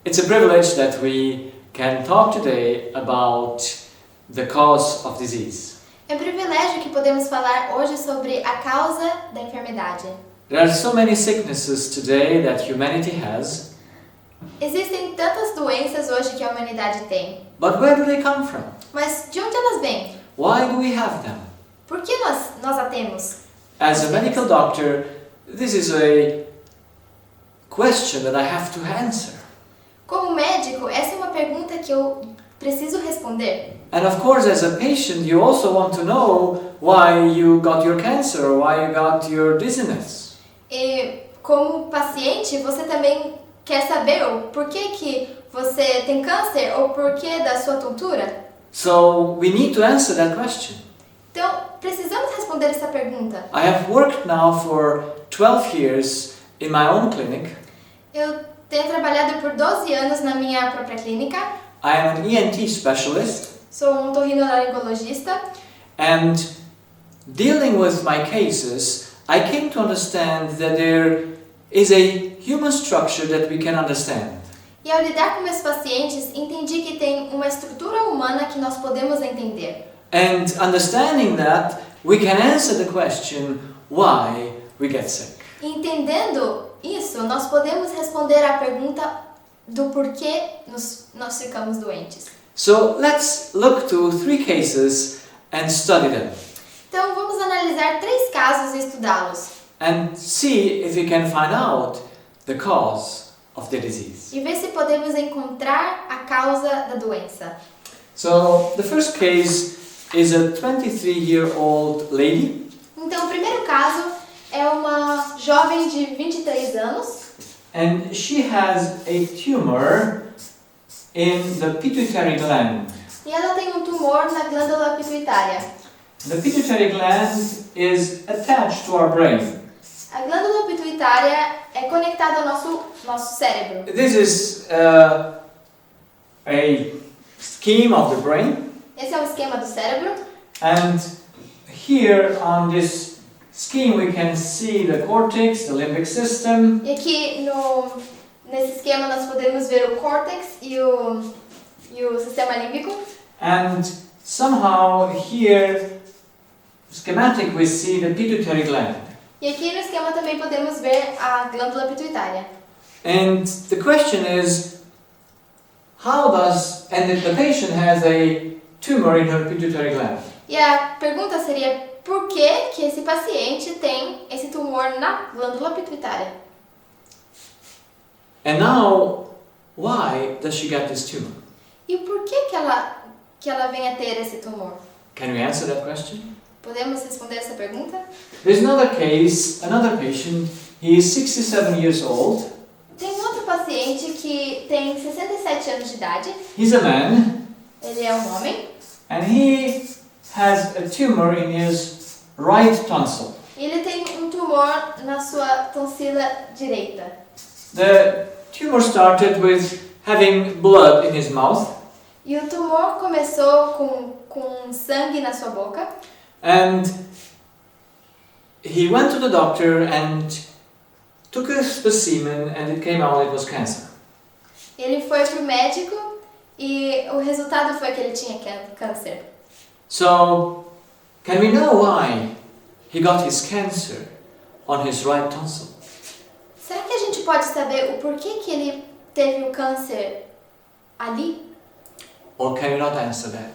It's a privilege that we can talk today about the cause of disease. É um privilégio que podemos falar hoje sobre a causa da enfermidade. There are so many sicknesses today that humanity has, Existem tantas doenças hoje que a humanidade tem, but where do they come from? mas de onde elas vêm? Why do we have them? Por que nós a temos? As a medical doctor, this is a question that I have to answer. Como médico, essa é uma pergunta que eu preciso responder. And of course, as a patient, you also want to know why you got your cancer or why you got your dizziness. E como paciente, você também quer saber o porquê que você tem câncer ou porquê da sua tontura? So we need to answer that question. Então, precisamos responder essa pergunta. I have worked now for 12 years in my own clinic. Eu tenho trabalhado por 12 anos na minha própria clínica. I am an ENT specialist, Sou um otorrinolaringologista and dealing with my cases, I came to understand that there is a human structure that we can understand. e ao lidar com meus pacientes, entendi que tem uma estrutura humana que nós podemos entender. And understanding that, we can answer the question why we get sick. E entendendo isso, nós podemos responder à pergunta do porquê nós ficamos doentes. So let's look to 3 cases and study them Então, vamos analisar 3 casos e estudá-los. and see if we can find out the cause of the disease. E ver se podemos encontrar a causa da doença. So the first case is a 23-year-old lady. Então, o primeiro caso é uma jovem de 23 anos And she has a tumor in the pituitary gland. e ela tem um tumor na glândula pituitária. The pituitary gland is attached to our brain. A glândula pituitária é conectada ao nosso cérebro. This is a scheme of the brain, Esse é o esquema do cérebro. and here on this scheme we can see the cortex, the limbic system, E aqui nesse esquema nós podemos ver o córtex e o sistema límbico. and somehow here, schematic, we see the pituitary gland. E aqui no esquema também podemos ver a glândula pituitária. And the question is, and the patient has a tumor in her pituitary gland. E a pergunta seria por que esse paciente tem esse tumor na glândula pituitária? And now, why does she get this tumor? E por que ela vem a ter esse tumor? Can we answer that question? Podemos responder essa pergunta? There's another case, another patient, he is 67 years old. Tem um outro paciente que tem 67 anos de idade. He's a man, Ele é um homem and he has a tumor in his right tonsil. e ele tem um tumor na sua tonsila direita. The tumor started with having blood in his mouth, E o tumor começou com sangue na sua boca. and he went to the doctor and took a specimen, and it came out it was cancer. Ele foi pro médico e o resultado foi que ele tinha câncer. So, can we know why he got his cancer on his right tonsil? Será que a gente pode saber o porquê que ele teve o câncer ali? Or can you not answer that?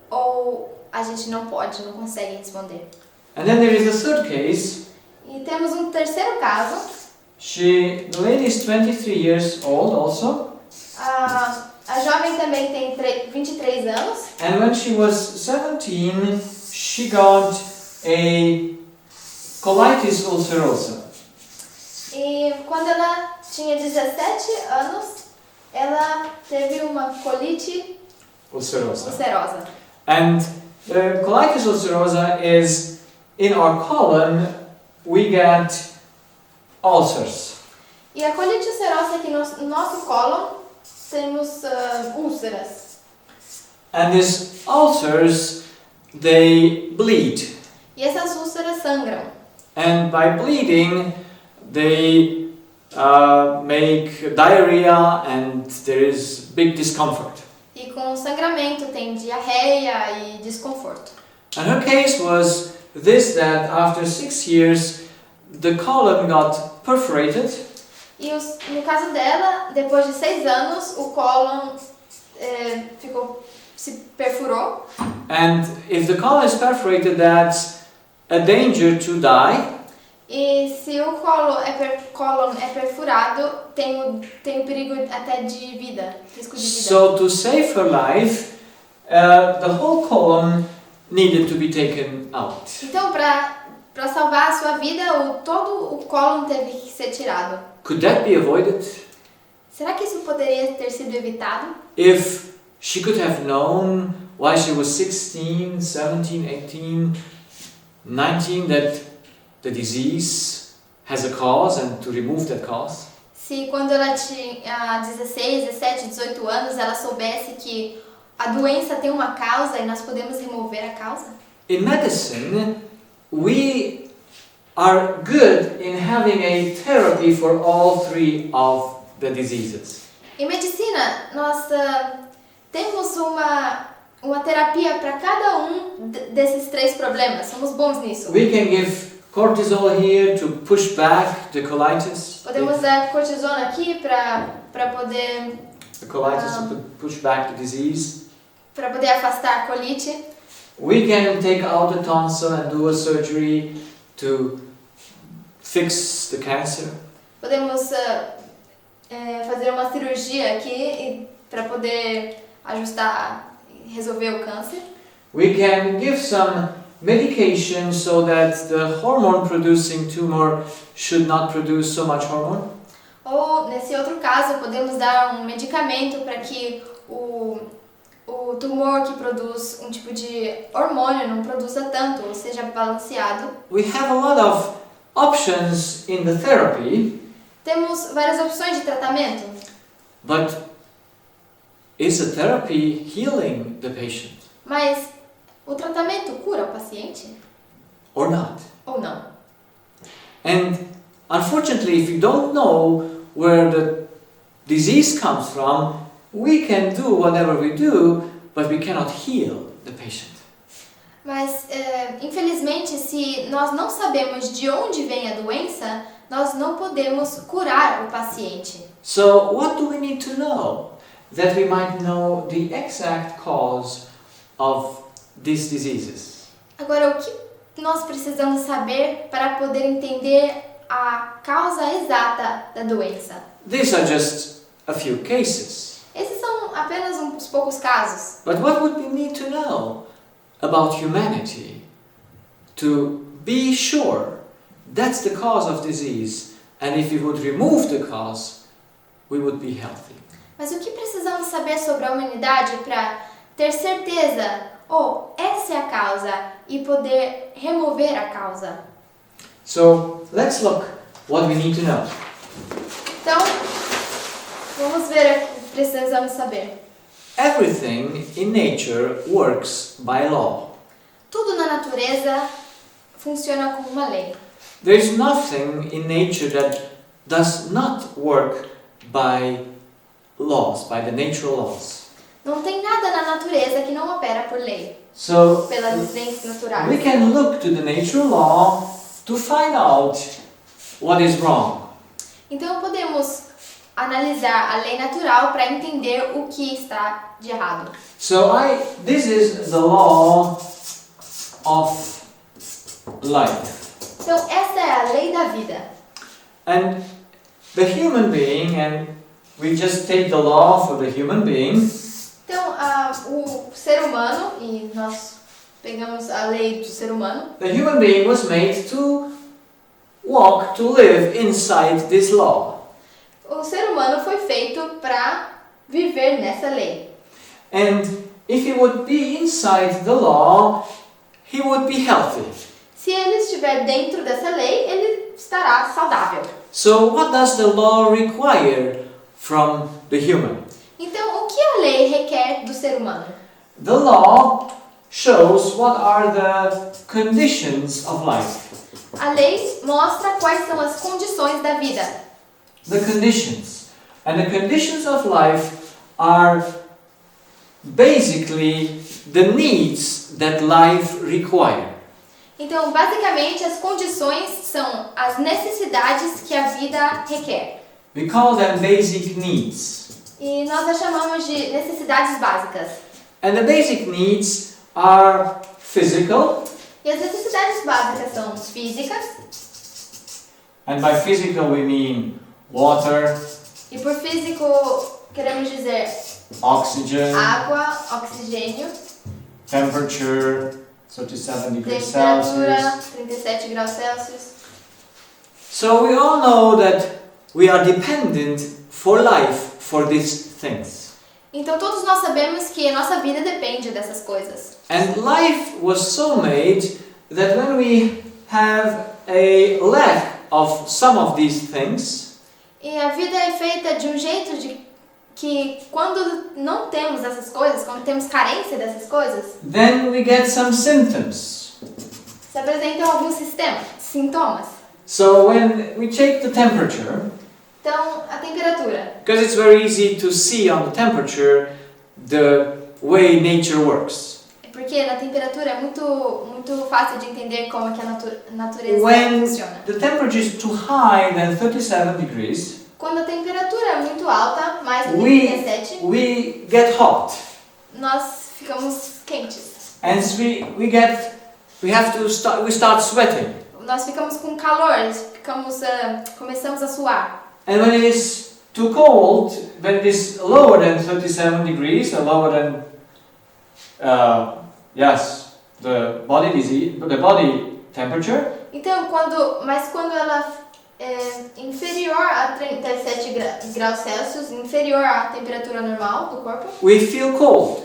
Ou a gente não consegue responder? And then there is a third case. E temos um terceiro caso. The lady is 23 years old also. A jovem também tem 23 anos. And when she was 17, she got a colitis ulcerosa. E quando ela tinha 17 anos, ela teve uma colite Ulcerosa. ulcerosa. And the colitis ulcerosa is in our colon, we get ulcers. E a colite ulcerosa aqui no nosso cólon temos úlceras. And these ulcers, they bleed. E essas úlceras sangram. And by bleeding, they make diarrhea, and there is big discomfort. E com sangramento tem diarreia e desconforto. And her case was this, that after 6 years the colon got perforated. E no caso dela, depois de 6 anos, o cólon se perfurou. And if the colon is perforated, that's a danger to die. E se o cólon é perfurado, tem o perigo até de vida, risco de vida. So to save her life, the whole colon needed to be taken out. Então, para salvar a sua vida, todo o cólon teve que ser tirado. Could that be avoided? Será que isso poderia ter sido evitado? If she could have known while she was 16, 17, 18, 19 that the disease has a cause and to remove that cause? Se quando ela tinha 16, 17, 18 anos, ela soubesse que a doença tem uma causa e nós podemos remover a causa? In medicine, we are good in having a therapy for all 3 of the diseases. Em medicina, nós temos uma terapia para cada desses 3 problemas. Somos bons nisso. We can give cortisol here to push back the colitis. Podemos dar cortisona aqui para poder The colitis to push back the disease. para poder afastar a colite. We can take out the tonsil and do a surgery to fix the cancer. Podemos fazer uma cirurgia aqui para poder ajustar, resolver o câncer. We can give some medication so that the hormone producing tumor should not produce so much hormone. Ou, nesse outro caso, podemos dar um medicamento para que o tumor que produz um tipo de hormônio não produza tanto, ou seja balanceado. We have a lot of options in the therapy, Temos várias opções de tratamento, but is the therapy healing the patient mas o tratamento cura o paciente or not? ou não? And unfortunately, if you don't know where the disease comes from, we can do whatever we do, but we cannot heal the patient. Mas, infelizmente, se nós não sabemos de onde vem a doença, nós não podemos curar o paciente. So what do we need to know that we might know the exact cause of these diseases? Agora, o que nós precisamos saber para poder entender a causa exata da doença? These are just a few cases. Esses são apenas uns poucos casos. But what would we need to know about humanity to be sure that's the cause of disease, and if we would remove the cause, we would be healthy? Mas o que precisamos saber sobre a humanidade para ter certeza, essa é a causa, e poder remover a causa? So let's look what we need to know. Então, vamos ver o que precisamos saber. Everything in nature works by law. Tudo na natureza funciona como uma lei. There is nothing in nature that does not work by laws, by the natural laws. Não tem nada na natureza que não opera por lei, So pelas leis naturais. we can look to the natural law to find out what is wrong. Então podemos analisar a lei natural para entender o que está de errado. So this is the law of life. Então essa é a lei da vida. And the human being, and we just take the law for the human being. Então o ser humano, e nós pegamos a lei do ser humano. The human being was made to walk, to live inside this law. O ser humano foi feito para viver nessa lei. And if he would be inside the law, he would be healthy. Se ele estiver dentro dessa lei, ele estará saudável. So what does the law require from the human? Então, o que a lei requer do ser humano? The law shows what are the conditions of life. A lei mostra quais são as condições da vida. the conditions. And the conditions of life are basically the needs that life requires. Então, basicamente, as condições são as necessidades que a vida requer. We call them basic needs. E nós as chamamos de necessidades básicas. And the basic needs are physical, E as necessidades básicas são físicas, and by physical we mean water, e por físico queremos dizer oxygen, água, oxigênio, temperature, 37 degrees temperatura, Celsius. 37 graus Celsius. So we all know that we are dependent for life for these things. Então todos nós sabemos que a nossa vida depende dessas coisas. And life was so made that when we have a lack of some of these things, E a vida é feita de um jeito de que quando não temos essas coisas, quando temos carência dessas coisas, then we get some symptoms. se apresentam alguns sintomas. So when we take the temperature, Então, a temperatura. because it's very easy to see on the temperature the way nature works. Porque na temperatura é muito fácil de entender como que a natureza When funciona. the temperature is too high than 37 degrees, Quando a temperatura é muito alta, mais do que we 37, we get hot, nós ficamos quentes. and we start sweating. Nós ficamos com calor, começamos a suar. And when it is too cold, when it is lower than 37 degrees, or lower than the body temperature, Então, quando ela é inferior a 37 graus Celsius, inferior à temperatura normal do corpo, we feel cold.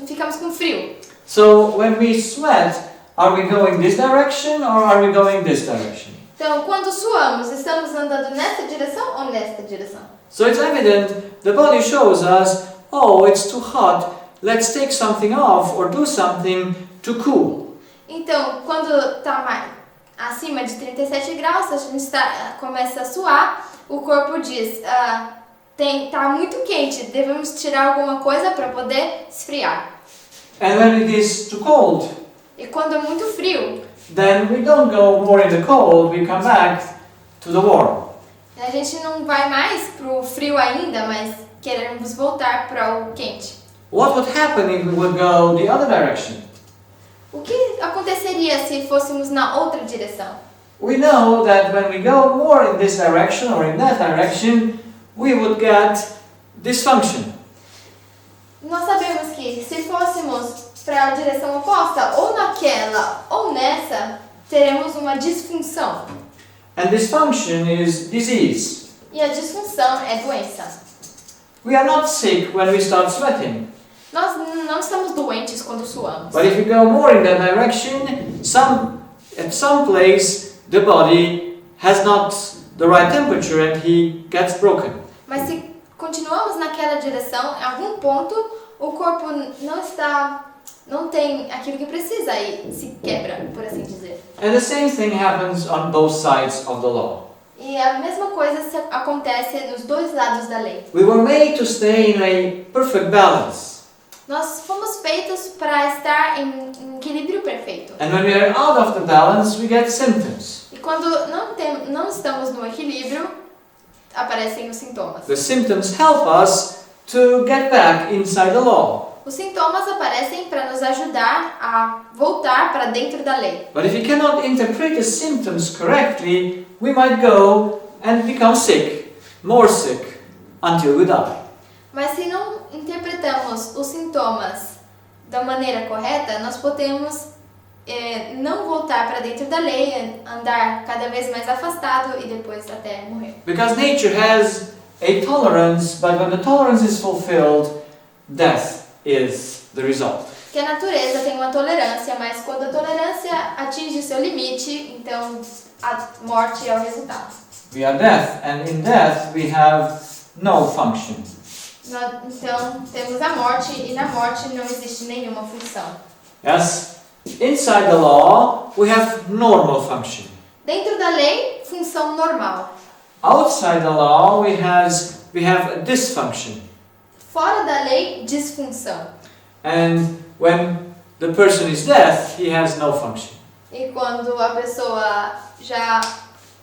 ficamos com frio. So when we sweat, are we going this direction or are we going this direction? Então, quando suamos, estamos andando nessa direção ou nesta direção? So it's evident the body shows us, oh, it's too hot, let's take something off or do something to cool. Então, quando está mais acima de 37 graus, a gente começa a suar, o corpo diz, tá muito quente, devemos tirar alguma coisa para poder esfriar. And when it is too cold, E quando é muito frio, then we don't go more in the cold, we come back to the warm. a gente não vai mais pro frio ainda, mas queremos voltar para o quente. What would happen if we would go the other direction? O que aconteceria se fôssemos na outra direção? We know that when we go more in this direction or in that direction, we would get dysfunction. Nós sabemos que se fôssemos para a direção oposta, ou naquela ou nessa, teremos uma disfunção. And dysfunction is disease. E a disfunção é doença. We are not sick when we start sweating. Nós não estamos doentes quando suamos. But if we go more in that direction, at some place the body has not the right temperature and he gets broken. Mas se continuamos naquela direção, em algum ponto o corpo não tem aquilo que precisa e se quebra, por assim dizer. And the same thing happens on both sides of the law. E a mesma coisa acontece nos dois lados da lei. We were made to stay in a perfect balance. Nós fomos feitos para estar em equilíbrio perfeito. And when we are out of the balance, we get symptoms. E quando não estamos no equilíbrio, aparecem os sintomas. The symptoms help us to get back inside the law. Os sintomas aparecem para nos ajudar a voltar para dentro da lei. But if we cannot interpret the symptoms correctly, we might go and become sick, more sick, until we die. Mas se não interpretamos os sintomas da maneira correta, nós podemos não voltar para dentro da lei, andar cada vez mais afastado e depois até morrer. Because nature has a tolerance, but when the tolerance is fulfilled, death is the result. Porque a natureza tem uma tolerância, mas quando a tolerância atinge o seu limite, então a morte é o resultado. We are death, and in death we have no function. Então temos a morte e na morte não existe nenhuma função. Yes? Inside the law, we have normal function. Dentro da lei, função normal. Outside the law, we have a dysfunction. Fora da lei, disfunção. And when the person is dead, he has no function. E quando a pessoa já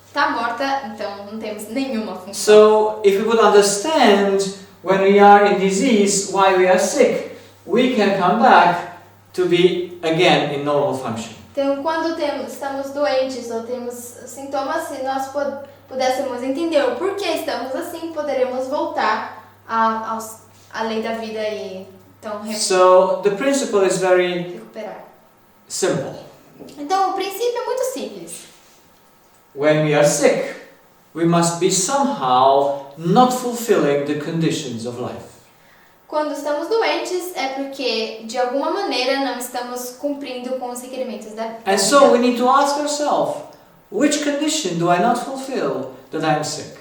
está morta, então não temos nenhuma função. So, if we would understand when we are in disease why we are sick, we can come back to be again in normal function. Então, quando estamos doentes ou temos sintomas, se nós pudéssemos entender o porquê estamos assim, poderemos voltar à lei da vida e então So, the principle is very recuperar. simple. Então, o princípio é muito simples. When we are sick, we must be somehow not fulfilling the conditions of life. Quando estamos doentes, é porque, de alguma maneira, não estamos cumprindo com os requerimentos da vida. And so we need to ask ourselves, which condition do I not fulfill that I am sick?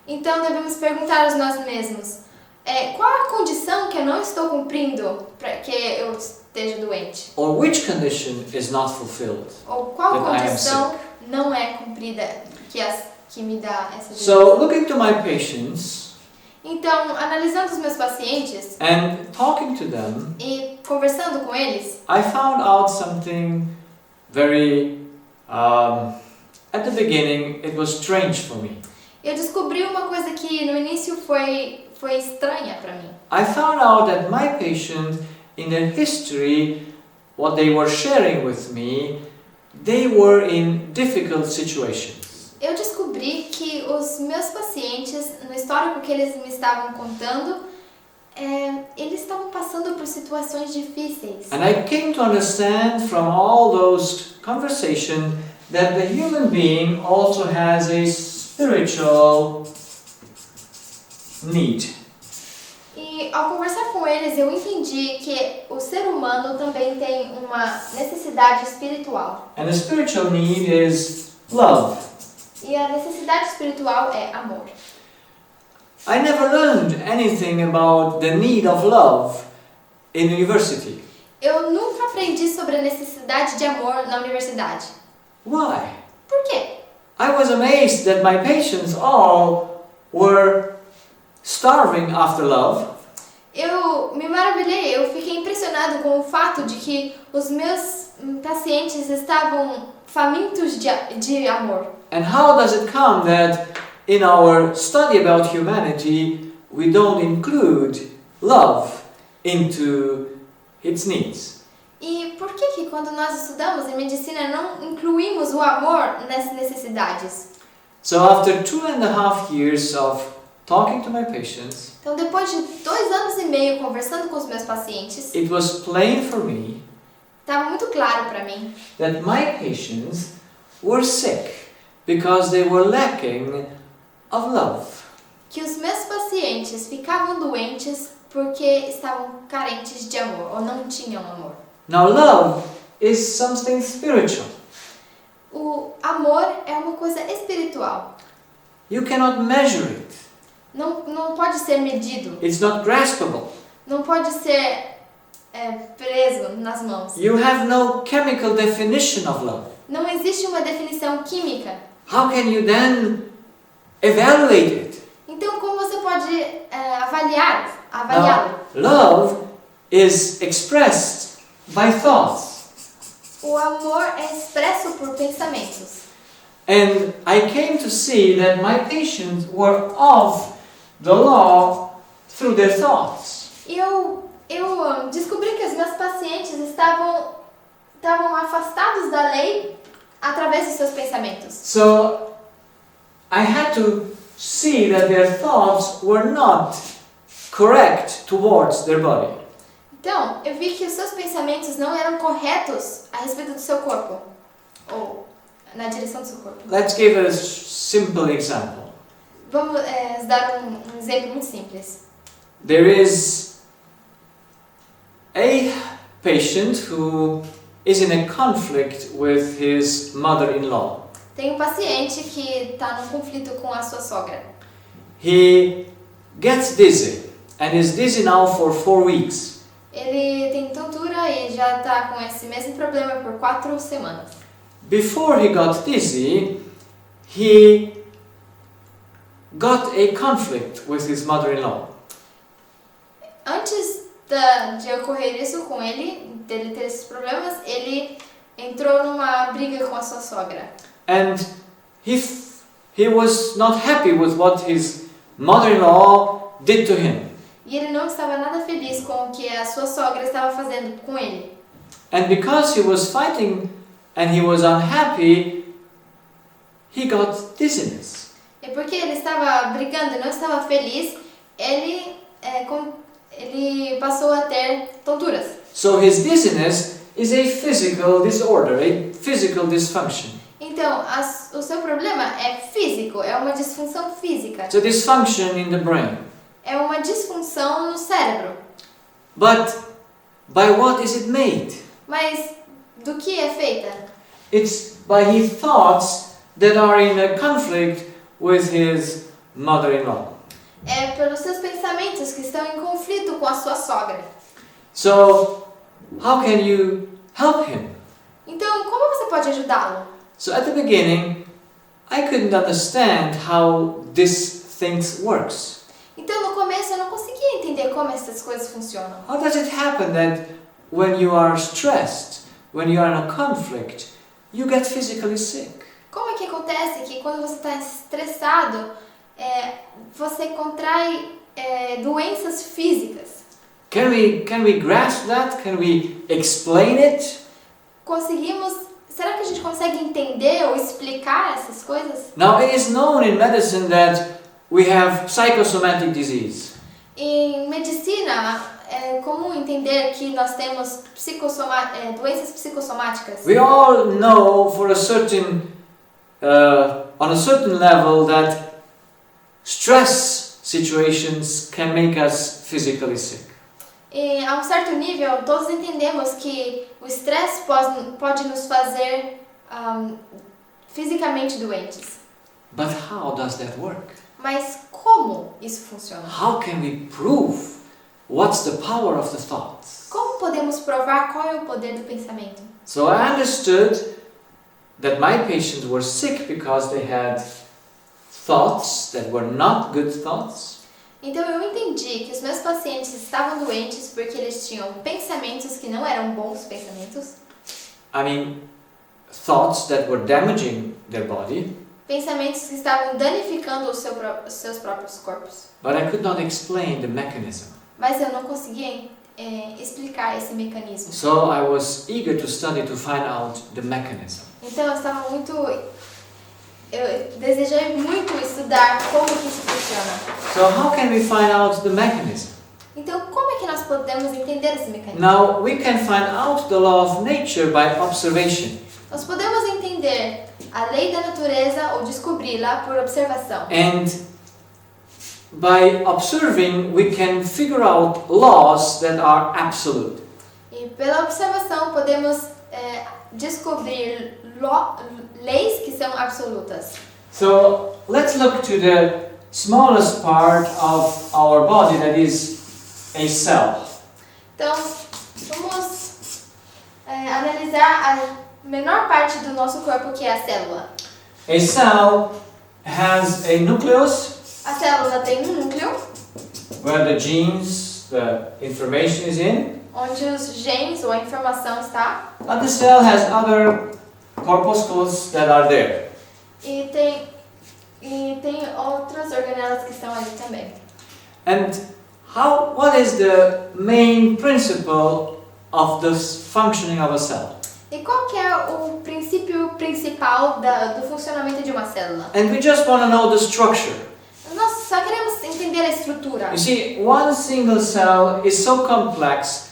Então, devemos perguntar a nós mesmos, qual a condição que eu não estou cumprindo para que eu esteja doente? Or which condition is not fulfilled? Ou qual That I am condição não é cumprida que me dá essa doença? So, looking to my patients Então, analisando os meus pacientes and talking to them, e conversando com eles, I found out something very, at the beginning, it was strange for me. eu descobri uma coisa que no início foi estranha para mim. I found out that my patient, in their history, what they were sharing with me, they were in difficult situations. Eu descobri que os meus pacientes, no histórico que eles me estavam contando, eles estavam passando por situações difíceis. And I came to understand from all those conversations that the human being also has a spiritual need. E ao conversar com eles, eu entendi que o ser humano também tem uma necessidade espiritual. And the spiritual need is love. E a necessidade espiritual é amor. I never learned anything about the need of love in university. Eu nunca aprendi sobre a necessidade de amor na universidade. Why? Por quê? I was amazed that my patients all were starving after love. Eu me maravilhei, eu fiquei impressionado com o fato de que os meus pacientes estavam famintos de amor. And how does it come that in our study about humanity we don't include love into its needs? E por que quando nós estudamos em medicina não incluímos o amor nas necessidades? So after 2.5 years of talking to my patients, Então, depois de 2 anos e meio conversando com os meus pacientes, it was plain for me estava muito claro para mim that my patients were sick because they were lacking of love. que os meus pacientes ficavam doentes porque estavam carentes de amor ou não tinham amor. Now love is something spiritual. O amor é uma coisa espiritual. You cannot measure it. Não pode ser medido. It's not graspable. Não pode ser preso nas mãos. You have no chemical definition of love. Não existe uma definição química. How can you then evaluate it? Então, como você pode avaliá-lo? Now, love is expressed by thoughts. O amor é expresso por pensamentos. And I came to see that my patients were off the law through their thoughts. E eu descobri que os meus pacientes estavam afastados da lei através dos seus pensamentos. So I had to see that their thoughts were not correct towards their body. Então, eu vi que os seus pensamentos não eram corretos a respeito do seu corpo, ou na direção do seu corpo. Let's give a simple example. Vamos dar um exemplo muito simples. There is a patient who is in a conflict with his mother-in-law. Tem um paciente que está num conflito com a sua sogra. He gets dizzy and is dizzy now for 4 weeks. Ele tem tontura e já está com esse mesmo problema por 4 semanas. Before he got dizzy, he got a conflict with his mother-in-law. Antes de ocorrer isso com ele, dele ter esses problemas, ele entrou numa briga com a sua sogra. And he was not happy with what his mother-in-law did to him. E ele não estava nada feliz com o que a sua sogra estava fazendo com ele. And because he was fighting and he was unhappy, he got dizziness. E porque ele estava brigando e não estava feliz, ele passou a ter tonturas. So his dizziness is a physical disorder, a physical dysfunction. Então, o seu problema é físico, é uma disfunção física. It's a dysfunction in the brain. É uma disfunção no cérebro. But by what is it made? Mas do que é feita? It's by his thoughts that are in a conflict with his mother-in-law. É pelos seus pensamentos que estão em conflito com a sua sogra. So, how can you help him? Então, como você pode ajudá-lo? So at the beginning, I couldn't understand how this thing works. Então, no começo eu não conseguia entender como essas coisas funcionam. How does it happen that when you are stressed, when you are in a conflict, you get physically sick? Como é que acontece que quando você está estressado, você contrai doenças físicas? Can we grasp that? Can we explain it? Será que a gente consegue entender ou explicar essas coisas? Now it is known in medicine that we have psychosomatic disease. Em medicina, é comum entender que nós temos doenças psicossomáticas. We all know for a certain, on a certain level that stress situations can make us physically sick. E a um certo nível, todos entendemos que o estresse pode nos fazer fisicamente doentes. But how does that work? Mas como isso funciona? How can we prove what's the power of the thoughts? Como podemos provar qual é o poder do pensamento? So I understood that my patients were sick because they had thoughts that were not good thoughts. Então eu entendi que os meus pacientes estavam doentes porque eles tinham pensamentos que não eram bons pensamentos. I mean, thoughts that were damaging their body. Pensamentos que estavam danificando os seus próprios corpos. But I could not explain the mechanism. Mas eu não conseguia explicar esse mecanismo. So I was eager to study to find out the mechanism. Então eu desejei muito estudar como que isso funciona. So how can we find out the mechanism? Então, como é que nós podemos entender esse mecanismo? Now we can find out the law of nature by observation. Nós podemos entender a lei da natureza ou descobri-la por observação. And by observing we can figure out laws that are absolute. E pela observação podemos descobrir leis que são absolutas. So let's look to the smallest part of our body, that is a cell. Então, vamos analisar a menor parte do nosso corpo, que é a célula. A cell has a nucleus A célula tem um núcleo, where the genes, the information is in. onde os genes ou a informação está. But the cell has other corpuscles that are there. E tem outras organelas que estão ali também. And what is the main principle of the functioning of a cell? E qual que é o princípio principal do funcionamento de uma célula? And we just want to know the structure. Nós só queremos entender a estrutura. You see, one single cell is so complex,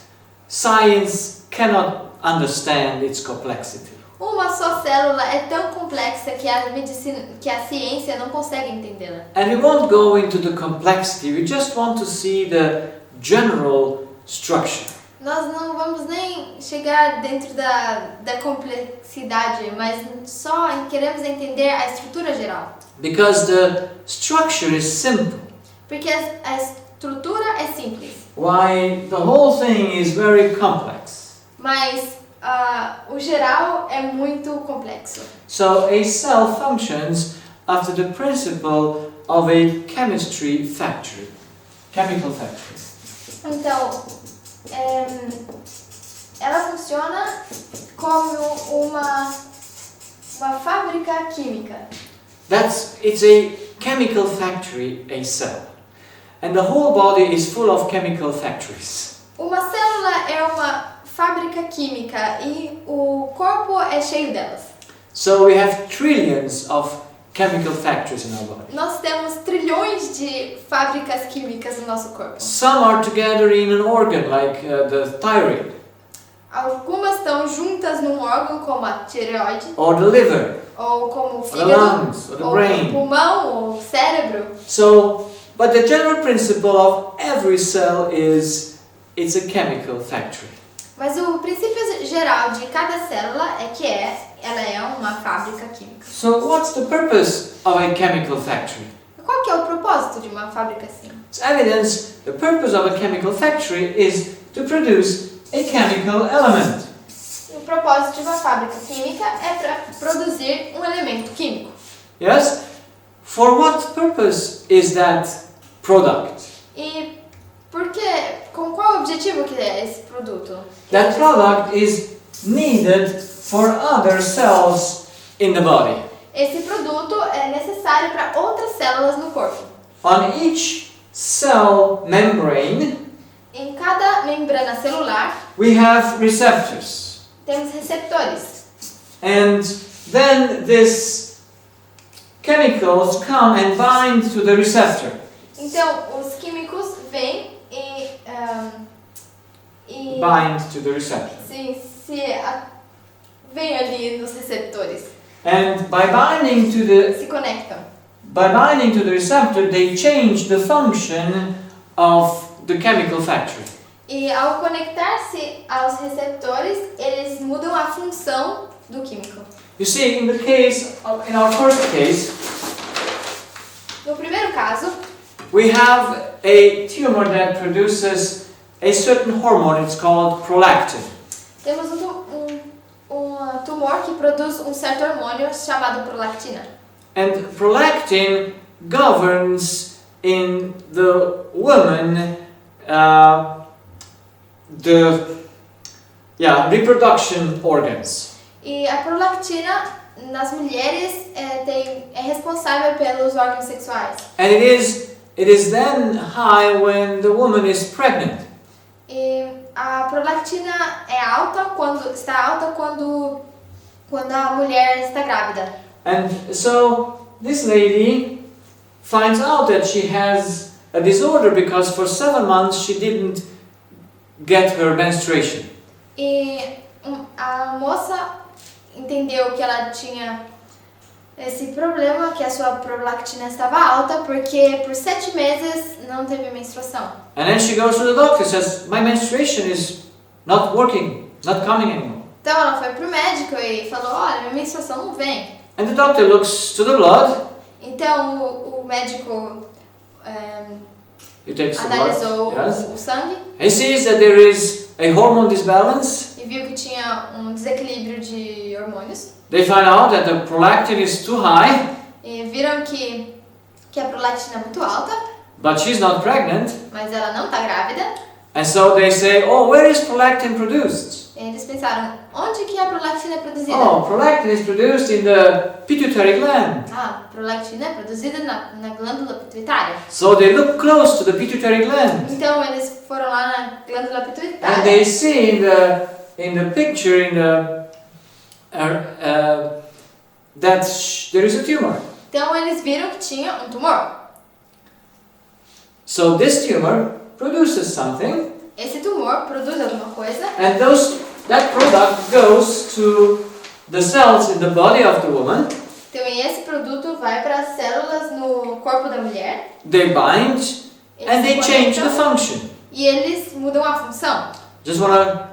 science cannot understand its complexity. Uma só célula é tão complexa que a ciência não consegue entendê-la. And we won't go into the complexity, we just want to see the general structure. Nós não vamos nem chegar dentro da complexidade, mas só queremos entender a estrutura geral. Because the structure is simple. Porque a estrutura é simples, Why the whole thing is very complex. mas o geral é muito complexo. So a cell functions after the principle of a chemistry factory, chemical factory. Então, ela funciona como uma fábrica química. It's a chemical factory, a cell. And the whole body is full of chemical factories. Uma célula é uma fábrica química e o corpo é cheio delas. So we have trillions of chemical factories in our body. Nós temos trilhões de fábricas químicas no nosso corpo. Some are together in an organ, like the thyroid, Algumas estão juntas num órgão como a tireoide, or the liver, ou como o or the fígado, lungs, or the ou o brain. pulmão, ou o cérebro. But the general principle of every cell is it's a chemical factory. Mas o princípio geral de cada célula é que ela é uma fábrica química. So what's the purpose of a chemical factory? Qual que é o propósito de uma fábrica assim? It's evidence the purpose of a chemical factory is to produce a chemical element. O propósito de uma fábrica química é para produzir um elemento químico. Yes? For what purpose is that product? E com qual objetivo que é esse produto? That product is needed for other cells in the body. Esse produto é necessário para outras células no corpo. On each cell membrane, Em cada membrana celular, we have receptors. temos receptores. And then these chemicals come and bind to the receptor. Então, os químicos vêm e Bind to the receptor. vêm ali nos receptores, And by binding se conectam. to the receptor, they change the function of the chemical factory. E ao conectar-se aos receptores, eles mudam a função do químico. You see, in our first case, No primeiro caso, we have a tumor that produces a certain hormone. It's called prolactin. temos um tumor que produz um certo hormônio chamado prolactina. And prolactin governs in the woman reproduction organs. E a prolactina nas mulheres é responsável pelos órgãos sexuais. And it is then high when the woman is pregnant. E a prolactina está alta quando a mulher está grávida. And so this lady finds out that she has a disorder because for 7 months she didn't get her menstruation. E a moça entendeu que ela tinha esse problema, que a sua prolactina estava alta, porque por 7 meses não teve menstruação. And then she goes to the doctor and says, my menstruation is not working, not coming anymore. Então ela foi pro médico e falou, olha, minha menstruação não vem. And the doctor looks to the blood. Então o médico He takes the analisou blood. Yes. o sangue He sees that there is a hormone disbalance. e viu que tinha um desequilíbrio de hormônios. They find out that the prolactin is too high, E viram que a prolactina é muito alta, but she's not pregnant. mas ela não está grávida. And so they say, oh, where is prolactin produced? E eles pensaram, onde que a prolactina é produzida? Oh, prolactin is produced in the pituitary gland. Ah, prolactina é produzida na glândula pituitária. So they look close to the pituitary gland. Então eles foram lá na glândula And pituitária they see in the picture that there is a tumor. Então eles viram que tinha um tumor. So this tumor produces something, Esse tumor produz alguma coisa and that product goes to the cells in the body of the woman. então esse produto vai para as células no corpo da mulher. They bind Eles and se they change the conectam function. e eles mudam a função. Just want to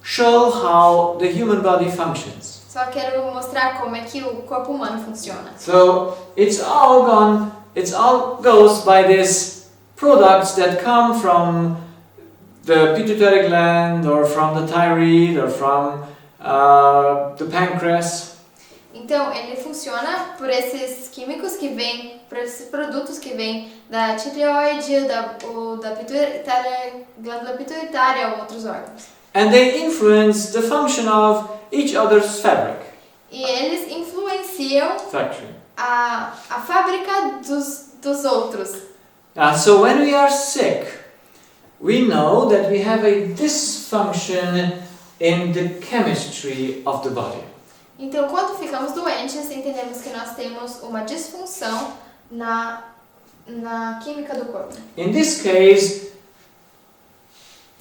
show how the human body functions. Só quero mostrar como é que o corpo humano funciona. So it all goes by these products that come from the pituitary gland or from the thyroid or from the pancreas. Então ele funciona por esses químicos que vêm para esses produtos que vêm da tireoide, da pituitária, glândula pituitária ou outros órgãos. And they influence the function of each other's fabric. E eles influenciam Factory. a fábrica dos outros. So when we are sick, we know that we have a dysfunction in the chemistry of the body. Então, quando ficamos doentes, entendemos que nós temos uma disfunção na química do corpo. In this case,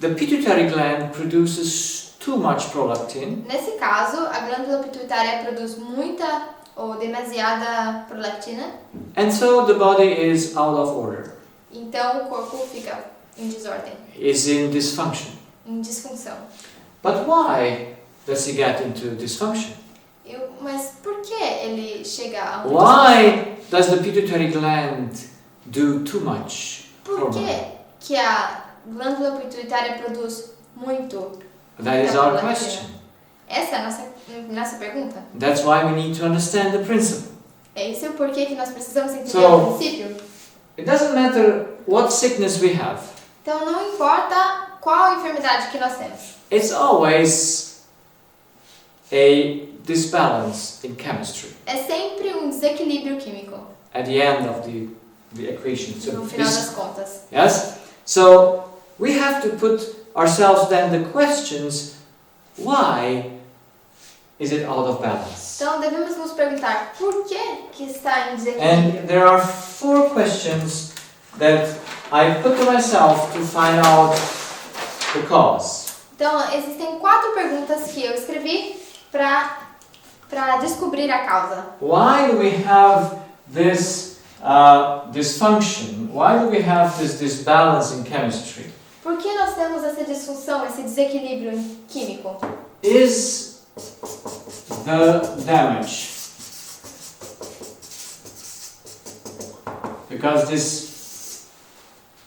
the pituitary gland produces too much prolactin, Nesse caso, a glândula pituitária produz muita ou demasiada prolactina, and so the body is out of order, então o corpo fica em desordem, is in dysfunction. em disfunção. But why does he get into dysfunction? Mas por que ele chega a uma disfunção? Why does the pituitary gland do too much Por hormone? que a glândula pituitária produz muito? That is da our prolactina? question. Essa é a nossa pergunta. That's why we need to understand the principle. Esse é o porquê que nós precisamos entender So- o princípio. It doesn't matter what sickness we have. Então não importa qual enfermidade que nós temos. It's always a disbalance in chemistry É sempre um desequilíbrio químico at the end of the equation. So no final this- das contas. yes? So we have to put ourselves then the questions, why is it out of balance? Então devemos nos perguntar por que está em desequilíbrio. And there are 4 questions that I put to myself to find out the cause. Então existem 4 perguntas que eu escrevi para descobrir a causa. Why do we have this dysfunction? Why do we have this disbalance in chemistry? Por que nós temos essa disfunção, esse desequilíbrio químico? Is the damage, because this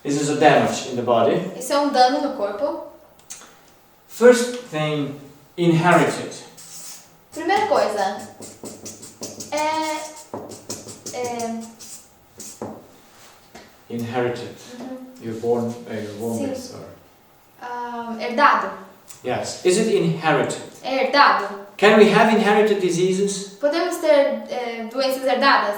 is a damage in the body. Isso é um dano no corpo. First thing, inherited. Primeira coisa, Inherited. You're born Sim. with, or herdado. yes. Is it inherited? É herdado. Can we have inherited diseases? Podemos ter doenças herdadas?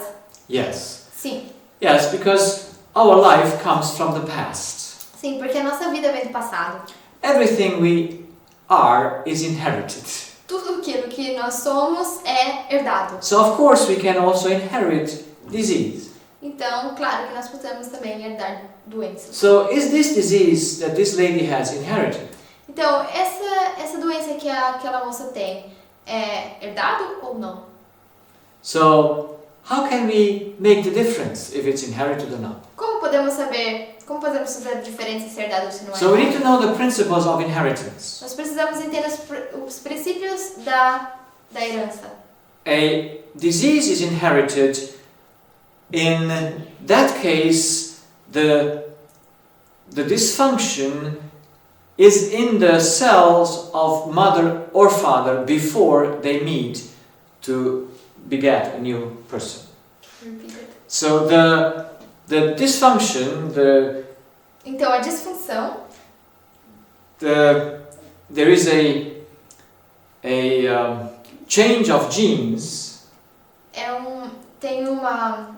Yes. Sim. Yes, because our life comes from the past. Sim, porque a nossa vida vem do passado. Everything we are is inherited. Tudo aquilo que nós somos é herdado. So of course we can also inherit disease. Então, claro que nós podemos também herdar doenças. So is this disease that this lady has inherited? Então, essa doença que aquela moça tem é herdado ou não? So how can we make the difference if it's inherited or not? Como podemos fazer a diferença se é herdado ou se não é? So we need to know the principles of inheritance. Nós precisamos entender os princípios da herança. A disease is inherited. In that case, the dysfunction is in the cells of mother or father before they meet to beget a new person. Repeat it. So the dysfunction, Então, a disfunção, there is a change of genes tem uma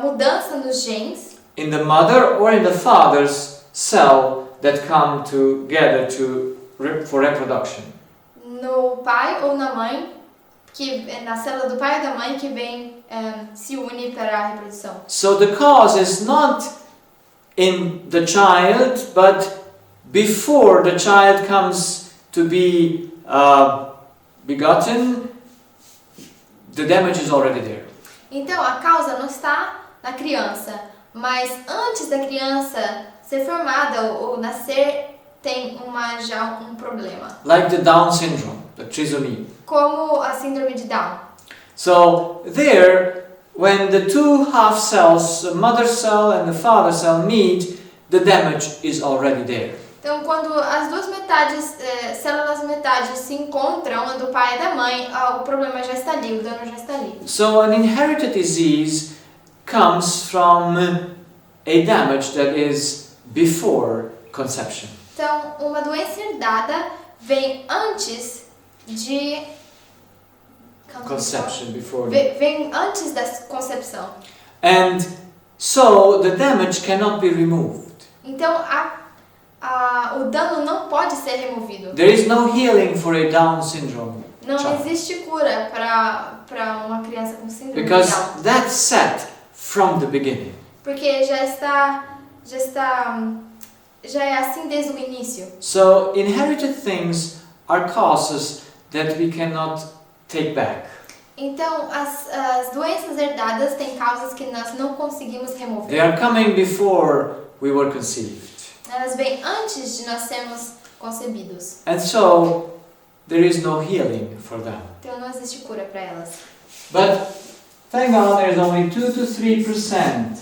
mudança nos genes in the mother or in the father's cell that come together for reproduction. no pai ou na mãe, que na célula do pai ou da mãe que vem se une para a reprodução. So the cause is not in the child, but before the child comes to be begotten, the damage is already there. Então, a causa não está na criança, mas antes da criança ser formada ou nascer, tem já um problema. Like the Down syndrome, the trisomy. Como a síndrome de Down. So there, when the two half cells, the mother cell and the father cell meet, the damage is already there. Então, quando as duas metades, células metades se encontram, a do pai e da mãe, o problema já está ali, o dano já está ali. So an inherited disease comes from a damage that is before conception. Então, uma doença herdada vem antes de Conception, before. Vem antes da concepção. And so the damage cannot be removed. Então, o dano não pode ser removido. There is no healing for a Down syndrome Não child. existe cura para uma criança com síndrome de Because Down. that's set from the beginning. Porque já é assim desde o início. So inherited things are causes that we cannot take back. Então, as doenças herdadas têm causas que nós não conseguimos They remover. are coming before we were conceived. Elas vêm antes de nós sermos concebidos. And so there is no healing for them. Então, não existe cura para elas. But thank God there's only 2 to 3%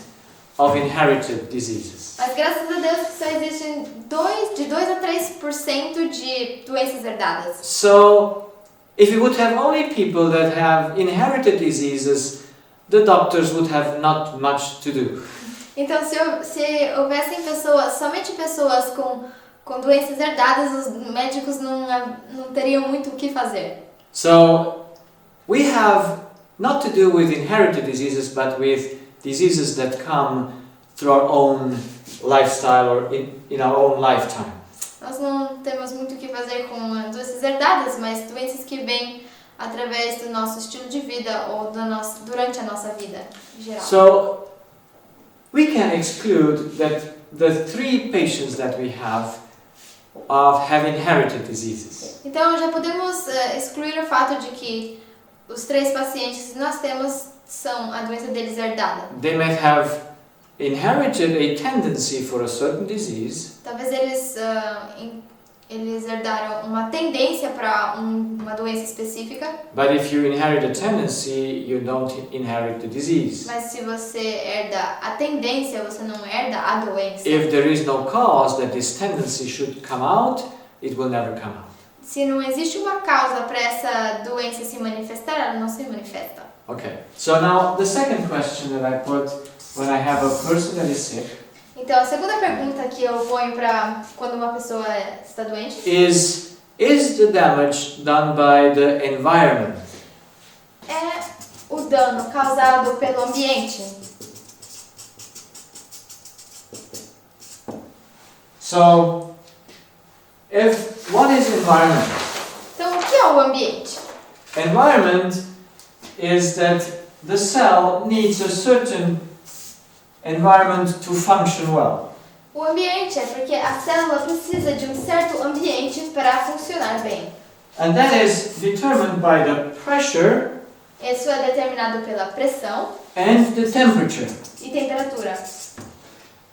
of inherited diseases. Mas graças a Deus que só existem de 2 a 3% de doenças herdadas. So if we would have only people that have inherited diseases, the doctors would have not much to do. Então, se houvessem somente pessoas com doenças herdadas, os médicos não teriam muito o que fazer. So we have not to do with inherited diseases, but with diseases that come through our own lifestyle or in our own lifetime. Nós não temos muito o que fazer com doenças herdadas, mas doenças que vêm através do nosso estilo de vida ou durante a nossa vida em geral. So we can exclude that the 3 patients that we have have inherited diseases. Então já podemos excluir o fato de que os 3 pacientes que nós temos são a doença deles herdada. They may have inherited a tendency for a certain disease, Talvez eles herdaram uma tendência para uma doença específica, but if you inherit a tendency, you don't inherit the disease. mas se você herda a tendência, você não herda a doença. If there is no cause that this tendency should come out, it will never come out. Se não existe uma causa para essa doença se manifestar, ela não se manifesta. Okay, so now the second question that I put when I have a person that is sick Então, a segunda pergunta que eu ponho para quando uma pessoa está doente is the damage done by the environment? é o dano causado pelo ambiente. So, what is environment? Então, o que é o ambiente? Environment is that the cell needs a certain environment to function well. O ambiente é porque a célula precisa de um certo ambiente para funcionar bem. And that is determined by the pressure Isso é determinado pela pressão and the temperature. e temperatura.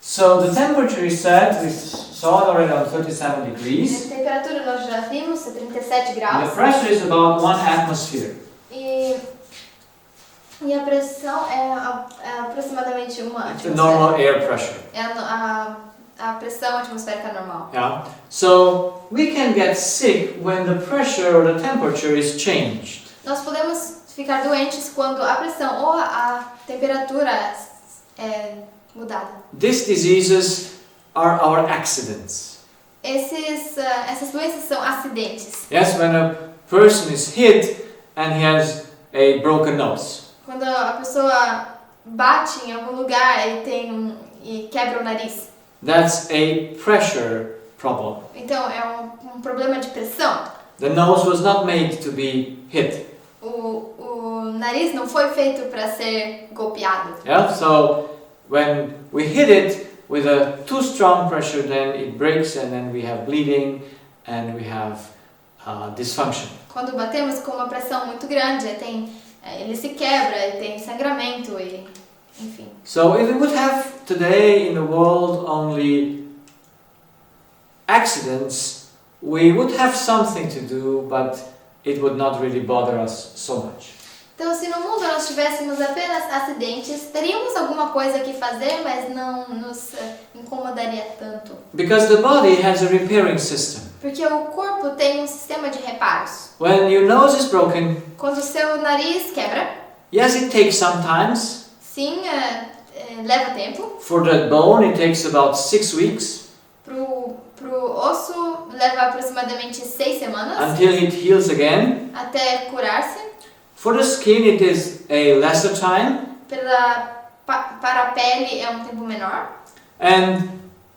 So the temperature is set, we saw it already on 37 degrees. A temperatura nós já vimos, é 37 And the graus. pressure is about 1 atmosphere. E a pressão é aproximadamente uma The normal air pressure. É a pressão atmosférica normal. Yeah. So we can get sick when the pressure or the temperature is changed. Nós podemos ficar doentes quando a pressão ou a temperatura é mudada. These diseases are our accidents. Essas doenças são acidentes. Yes, when a person is hit and he has a broken nose. Quando a pessoa bate em algum lugar e quebra o nariz. That's a pressure problem. Então é um problema de pressão. The nose was not made to be hit. O nariz não foi feito para ser golpeado. Yeah, so when we hit it with a too strong pressure, then it breaks and then we have bleeding and we have dysfunction. Quando batemos com uma pressão muito grande, ele se quebra, tem sangramento e enfim. So if we would have today in the world only accidents, we would have something to do, but it would not really bother us so much. Então, se no mundo nós tivéssemos apenas acidentes, teríamos alguma coisa que fazer, mas não nos incomodaria tanto. Because the body has a repairing system. Porque o corpo tem um sistema de reparos. When your nose is broken, Quando o seu nariz quebra, yes, it takes some time, Sim, leva tempo. For that bone, it takes about 6 weeks Pro osso leva aproximadamente 6 semanas until it heals again. até curar-se. For the skin, it is a lesser time. Para a pele é um tempo menor. And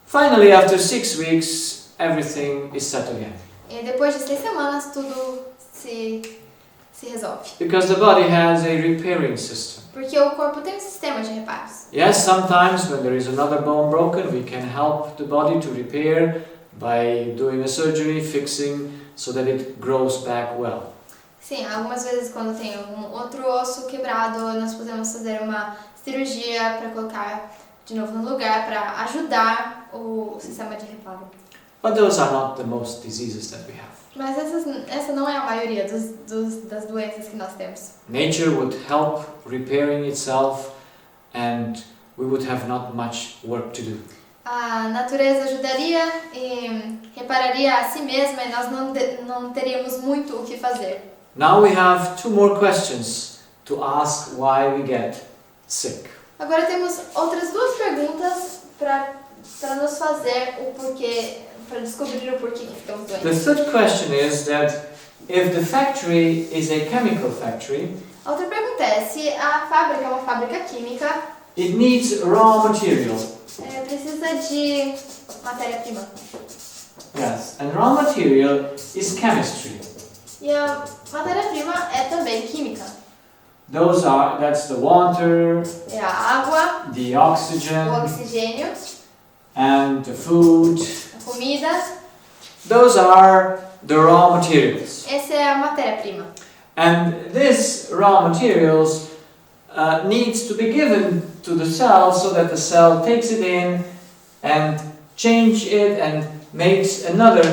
finally, after 6 weeks, everything is set again. E depois de 6 semanas tudo se resolve. Because the body has a repairing system. Porque o corpo tem um sistema de reparos. Yes, sometimes when there is another bone broken, we can help the body to repair by doing a surgery, fixing, so that it grows back well. Sim, algumas vezes quando tem algum outro osso quebrado, nós podemos fazer uma cirurgia para colocar de novo no lugar, para ajudar o sistema de reparo. But those are not the most diseases that we have. Mas essa não é a maioria das doenças que nós temos. Nature would help repairing itself, and we would have not much work to do. A natureza ajudaria e repararia a si mesma e nós não teríamos muito o que fazer. Now we have 2 more questions to ask why we get sick. Agora temos outras 2 perguntas para nos fazer o porquê, para descobrir o porquê que ficamos The doentes. third question is that if the factory is a chemical factory, A outra pergunta é, se a fábrica é uma fábrica química, it needs raw material. precisa de matéria-prima. Yes, and raw material is chemistry. E a matéria-prima é também química. That's the water, É a água, the o oxygen, oxigênio, and the food. a comida. Those are the raw materials. Essa é a matéria-prima. And these raw materials needs to be given to the cell so that the cell takes it in and change it and makes another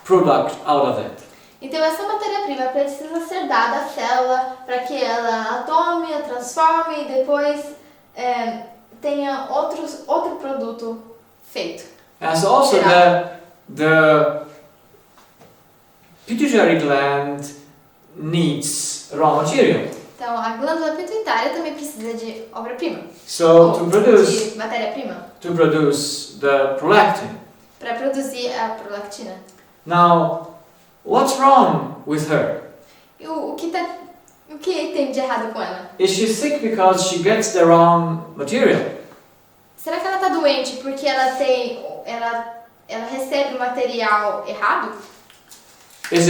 product out of it. Então essa matéria-prima precisa ser dada à célula para que ela a tome, a transforme e depois tenha outro produto feito. And so also the pituitary gland needs raw material. Então a glândula pituitária também precisa de obra-prima. So to produce De matéria-prima the prolactin. para produzir a prolactina. Now, what's wrong with her? E o que tem de errado com ela? Is she sick because she gets the wrong material? Será que ela está doente porque ela recebe o material errado? Is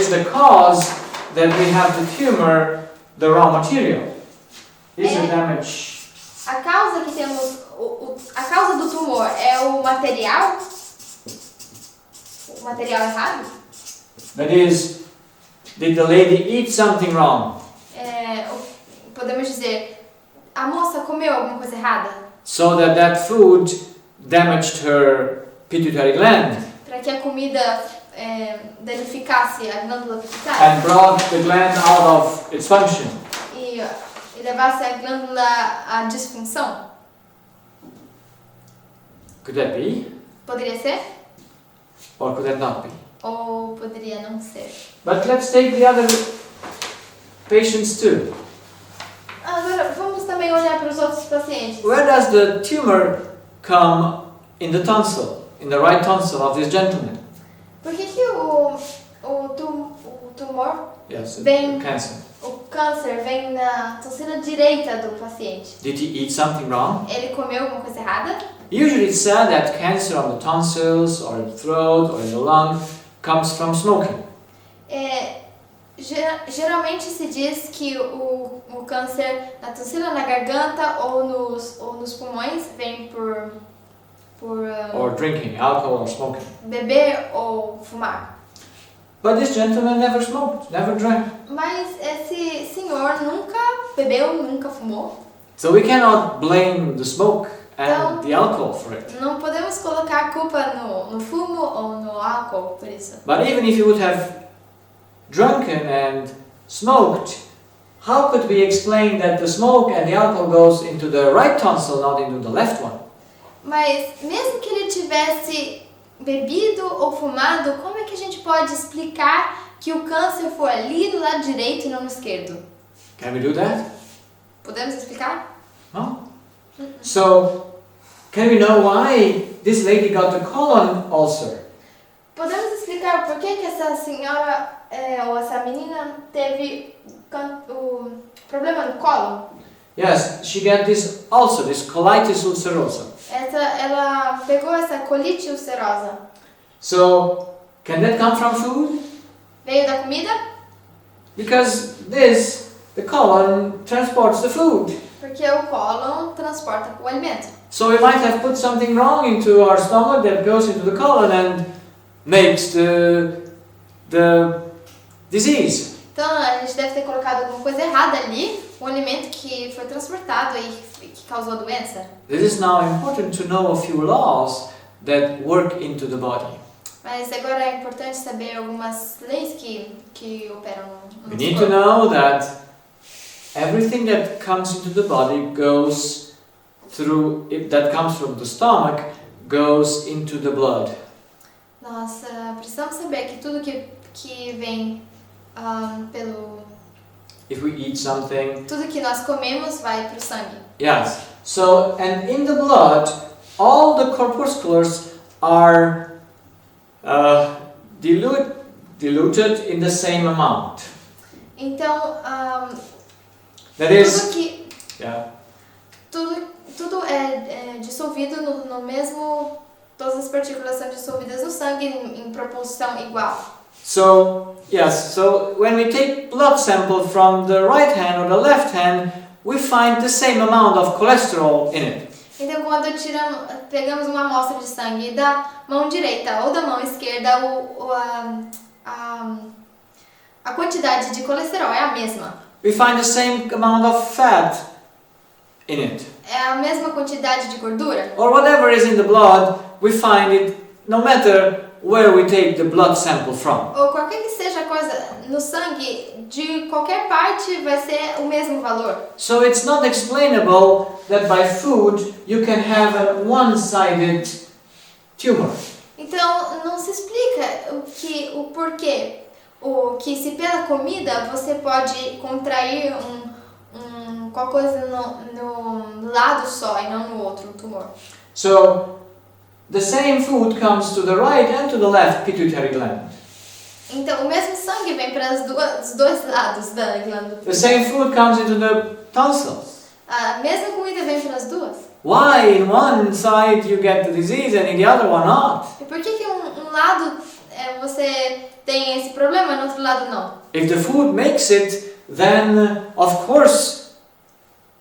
the cause that we have the tumor the raw material? Is the damage? A causa que temos, a causa do tumor é o material? O material errado? That is, did the lady eat something wrong? Podemos dizer, a moça comeu alguma coisa errada? So that food damaged her pituitary gland Para que a comida danificasse a glândula pituitária and brought the gland out of its function. e levasse a glândula à disfunção? Could that be? Poderia ser? Or could that not be? Ou poderia não ser? But let's take the other patients too. Agora, vamos também olhar para os outros pacientes. Where does the tumor come in the tonsil, in the right tonsil of this gentleman? Por que o tumor, Yes, Bem- cancer. o câncer vem na tonsila direita do paciente? Did he eat something wrong? Ele comeu alguma coisa errada? Usually it's said that cancer on the tonsils or in the throat or in the lung comes from smoking. Geralmente se diz que o câncer na tonsila, na garganta ou nos pulmões vem por Or drinking, alcohol or smoking. beber ou fumar. But this gentleman never smoked, never drank. Mas esse senhor nunca bebeu, nunca fumou. So we cannot blame the smoke and Então- the alcohol for it. Não podemos colocar a culpa no fumo ou no álcool por isso. But even if he would have drunken and smoked, how could we explain that the smoke and the alcohol goes into the right tonsil, not into the left one? Mas mesmo que ele tivesse bebido ou fumado, como é que a gente pode explicar que o câncer foi ali do lado direito e não no esquerdo? Can we do that? Podemos explicar? So, can we know why this lady got the colon ulcer? Podemos explicar por que essa senhora ou essa menina teve o problema no colo? Yes, she got this ulcer, this colitis ulcerosa. Ela pegou essa colite ulcerosa. So, can that come from food? Veio da comida? Because the colon transports the food. Porque o cólon transporta o alimento. So we might have put something wrong into our stomach that goes into the colon and makes the disease. Então a gente deve ter colocado alguma coisa errada ali, um alimento que foi transportado e que causou a doença. It is now important to know a few laws that work into the body. Mas agora é importante saber algumas leis que operam no We need to know that everything that comes into the body goes through, that comes from the stomach, goes into the blood. Nós precisamos saber que tudo que vem pelo... If we eat something, Tudo que nós comemos vai para o sangue. yes. So, and in the blood, all the corpusculars are diluted in the same amount. Então, That is, tudo que... yeah. Tudo é dissolvido no mesmo... Todas as partículas são dissolvidas no sangue em proporção igual. So, yes, so when we take blood sample from the right hand or the left hand, we find the same amount of cholesterol in it. Então, quando pegamos uma amostra de sangue da mão direita ou da mão esquerda, a quantidade de colesterol é a mesma. We find the same amount of fat in it. É a mesma quantidade de gordura. Or whatever is in the blood, we find it no matter where we take the blood sample from. Ou qualquer que seja a coisa no sangue, de qualquer parte vai ser o mesmo valor. So it's not explainable that by food you can have a one-sided tumor. Então, não se explica o porquê. Que se pela comida você pode contrair qualquer coisa no lado só e não no outro, um tumor. So the same food comes to the right and to the left pituitary gland. Então, o mesmo sangue vem para os dois lados da glândula. The same food comes into the tonsils. A mesma comida vem para as duas. Why in one side you get the disease and in the other one not? E por que um lado você tem esse problema e no outro lado não? If the food makes it, then of course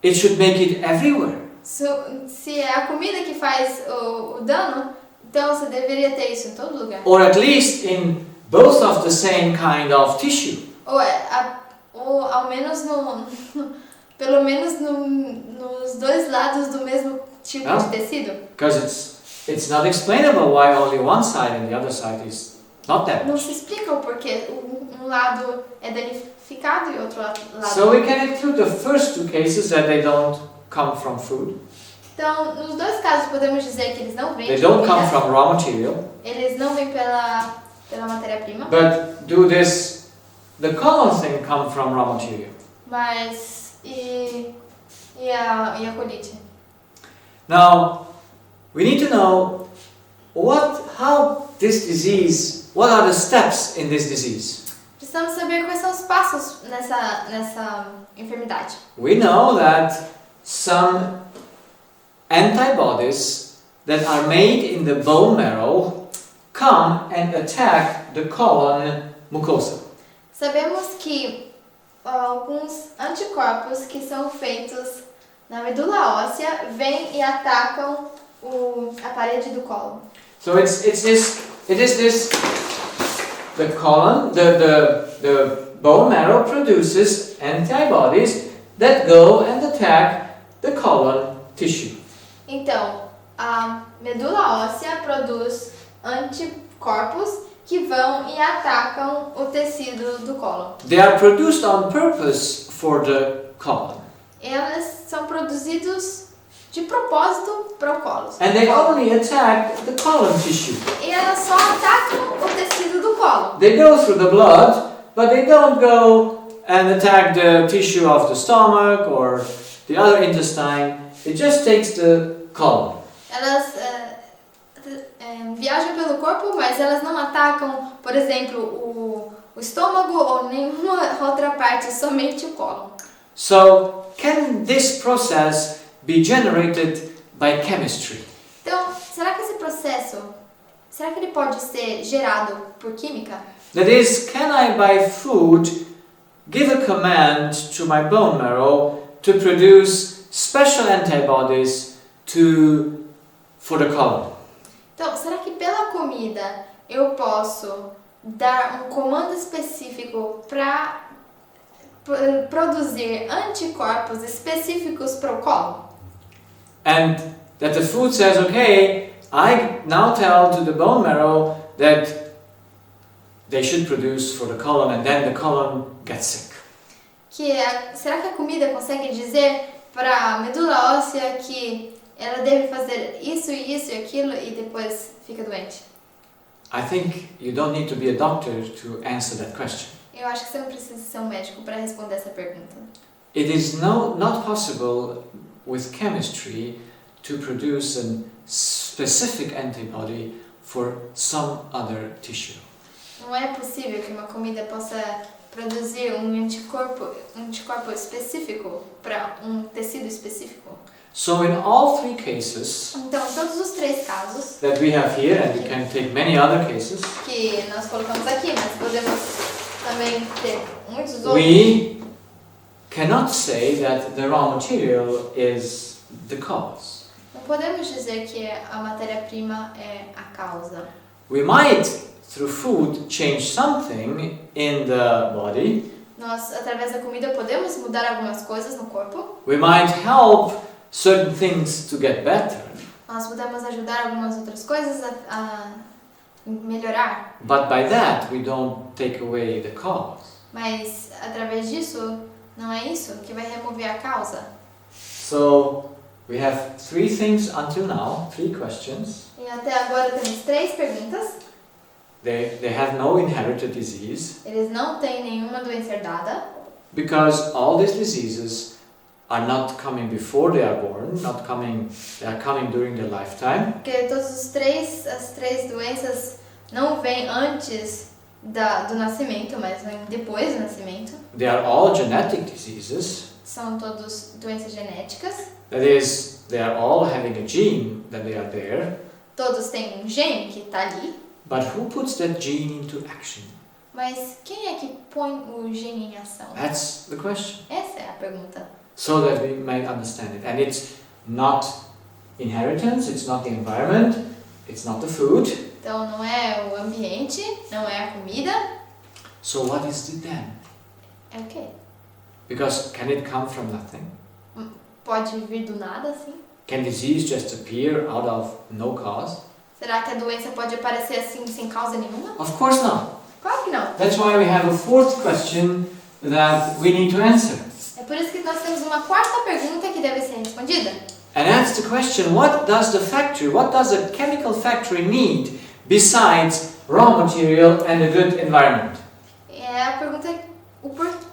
it should make it everywhere. Se é a comida que faz o dano, então você deveria ter isso em todo lugar. Or at least in both of the same kind of tissue. Ou ao menos pelo menos nos dois lados do mesmo tipo de tecido. Because it's not explainable why only one side and the other side is not damaged. Não se explica o porquê um lado é danificado e o outro lado. So we can include the first two cases that they don't come from food. Então, nos dois casos podemos dizer que eles não vêm They de don't comida. come from raw material. Eles não vêm pela matéria-prima. But the colon thing come from raw material? Mas e a colite? Now, we need to know how this disease, what are the steps in this disease? Precisamos saber quais são os passos nessa enfermidade. We know that some antibodies that are made in the bone marrow come and attack the colon mucosa. Sabemos que alguns anticorpos que são feitos na medula óssea vêm e atacam a parede do cólon. So it is this the colon, the bone marrow produces antibodies that go and attack the colon tissue. Então, a medula óssea produz anticorpos que vão e atacam o tecido do cólon. They are produced on purpose for the colon. Elas são produzidos de propósito para o cólon. And they only attack the colon tissue. E elas só atacam o tecido do cólon. They go through the blood, but they don't go and attack the tissue of the stomach or the other intestine. it just takes the colon. Elas viajam pelo corpo, mas elas não atacam, por exemplo, o estômago ou nenhuma outra parte, somente o cólon. So, can this process be generated by chemistry? Então, será que esse processo, será que ele pode ser gerado por química? That is, can I by food give a command to my bone marrow to produce special antibodies for the colon? Então, será que pela comida eu posso dar um comando específico para produzir anticorpos específicos para o cólon? And that the food says, okay, I now tell to the bone marrow that they should produce for the colon, and then the colon gets sick. Será que a comida consegue dizer para a medula óssea que ela deve fazer isso e aquilo e depois fica doente? I think you don't need to be a doctor to answer that question. Eu acho que você não precisa ser um médico para responder essa pergunta. It is not possible with chemistry to produce a specific antibody for some other tissue. Não é possível que uma comida possa produzir um anticorpo específico para um tecido específico. So in all three cases Então, todos os três casos that we have here, and you can take many other cases, que nós colocamos aqui, mas podemos também ter muitos outros. we cannot say that the raw material is the cause. Não podemos dizer que a matéria-prima é a causa. We might, through food, change something in the body. Nós, através da comida, podemos mudar algumas coisas no corpo. We might help certain things to get better. Nós podemos ajudar algumas outras coisas a melhorar. But by that, we don't take away the cause. Mas, através disso, não é isso que vai remover a causa. So, we have three things until now, three questions. E até agora temos três perguntas. They have no inherited disease Eles não têm nenhuma doença herdada. because all these diseases are not coming before they are born, they are coming during their lifetime. Porque as três doenças não vêm antes do nascimento, mas vêm depois do nascimento. They are all genetic diseases. São todos doenças genéticas. That is, they are all having a gene that they are there. Todos têm um gene que está ali. But who puts that gene into action? Mas quem é que põe o gene em ação? That's the question. Essa é a pergunta. So that we may understand it. And it's not inheritance, it's not the environment, it's not the food. Então não é o ambiente, não é a comida. So what is it then? É o quê? Because can it come from nothing? Pode vir do nada, assim? Can disease just appear out of no cause? Será que a doença pode aparecer assim, sem causa nenhuma? Of course not. Claro que não. That's why we have a fourth question that we need to answer. É por isso que nós temos uma quarta pergunta que deve ser respondida. And that's the question, what does a chemical factory need besides raw material and a good environment? É a pergunta,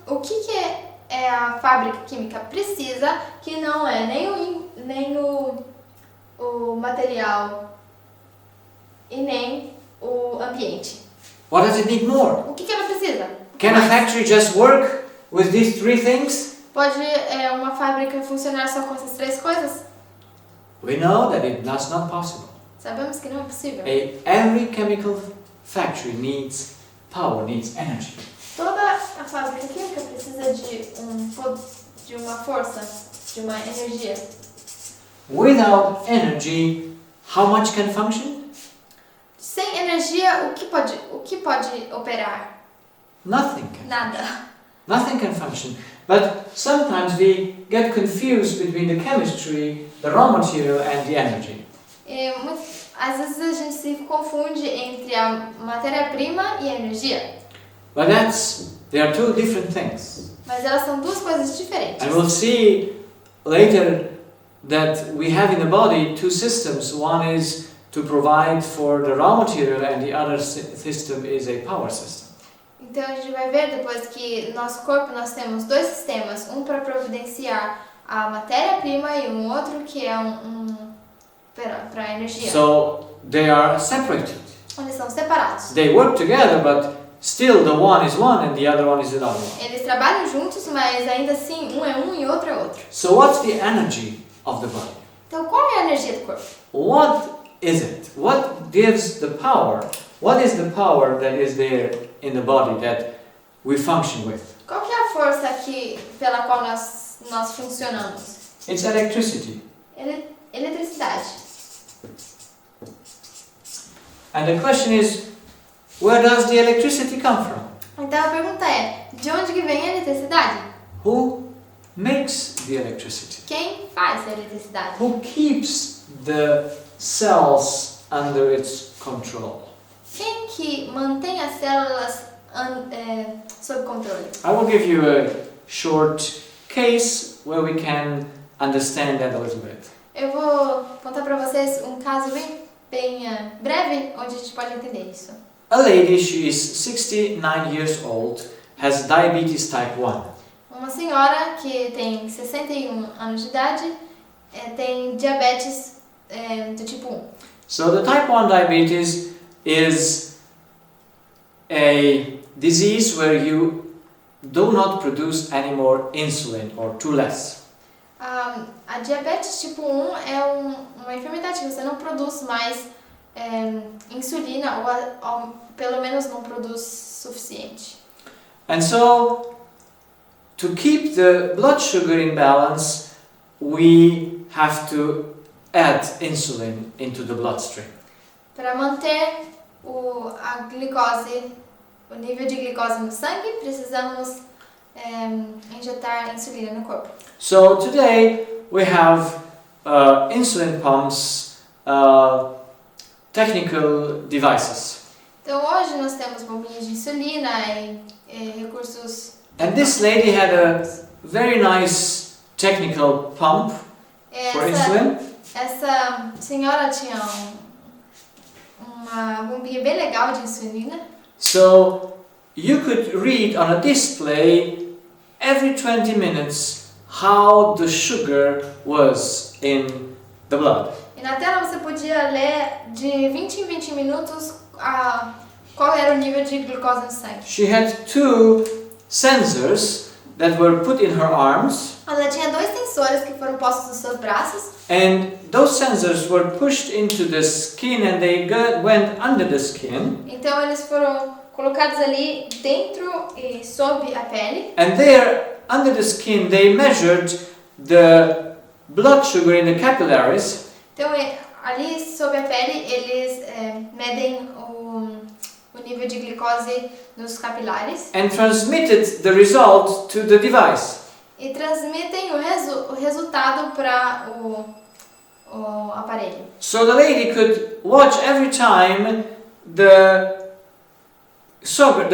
o que é a fábrica química precisa que não é nem o material e nem o ambiente? What does it need more? O que ela precisa? Can a factory just work with these three things? Pode uma fábrica funcionar só com essas três coisas? We know that that's not possible. Sabemos que não é possível. Every chemical factory needs power, needs energy. Toda a fábrica química precisa de uma força, de uma energia. Without energy, how much can function? Sem energia, o que pode operar? Nothing can. Nada. Nothing can function. But sometimes we get confused between the chemistry, the raw material and the energy. Às vezes a gente se confunde entre a matéria-prima e a energia. But they are two different things. Mas elas são duas coisas diferentes. And we'll see later that we have in the body two systems. One is to provide for the raw material and the other system is a power system. Então a gente vai ver depois que no nosso corpo nós temos dois sistemas, um para providenciar a matéria-prima e um outro que é para energia. So they are separated. Eles são separados. They work together, but still the one is one and the other one is another one. Eles trabalham juntos, mas ainda assim um é um e outro é outro. So what's the energy of the body? Então qual é a energia do corpo? What is it? What gives the power? What is the power that is there in the body that we function with? Qual que é a força pela qual nós funcionamos? It's electricity. Eletricidade. And the question is, where does the electricity come from? Então a pergunta é, de onde que vem a eletricidade? Who makes the electricity? Quem faz a eletricidade? Who keeps the cells under its control? Quem que mantém as células sob controle? I will give you a short case where we can understand that a little bit. Eu vou contar para vocês um caso bem breve, onde a gente pode entender isso. A lady, she is 69 years old, has diabetes type 1. Uma senhora que tem 61 anos de idade tem diabetes do tipo 1. So the type 1 diabetes is a disease where you do not produce any more insulin or too less. A diabetes tipo 1 é uma enfermidade que você não produz mais insulina ou pelo menos não produz suficiente. And so, to keep the blood sugar in balance, we have to add insulin into the bloodstream. Para manter a glicose, o nível de glicose no sangue, precisamos injetar insulina no corpo. So today we have insulin pumps, technical devices. Então hoje nós temos bombinhas de insulina e recursos. And this lady had a very nice technical pump for insulin. Essa senhora tinha uma bombinha bem legal de insulina. So you could read on a display every 20 minutes how the sugar was in the blood. E na tela você podia ler de 20 em 20 minutos qual era o nível de glicose no sangue. She had two sensors that were put in her arms, Ela tinha dois sensores que foram postos nos seus braços. and those sensors were pushed into the skin and they went under the skin. Então eles foram colocados ali dentro e sob a pele. And there, under the skin, they measured the blood sugar in the capillaries. Então ali sob a pele eles medem o nível de glicose nos capilares And transmitted the result to the device. e transmitem o resultado para o aparelho. So the lady could watch every time the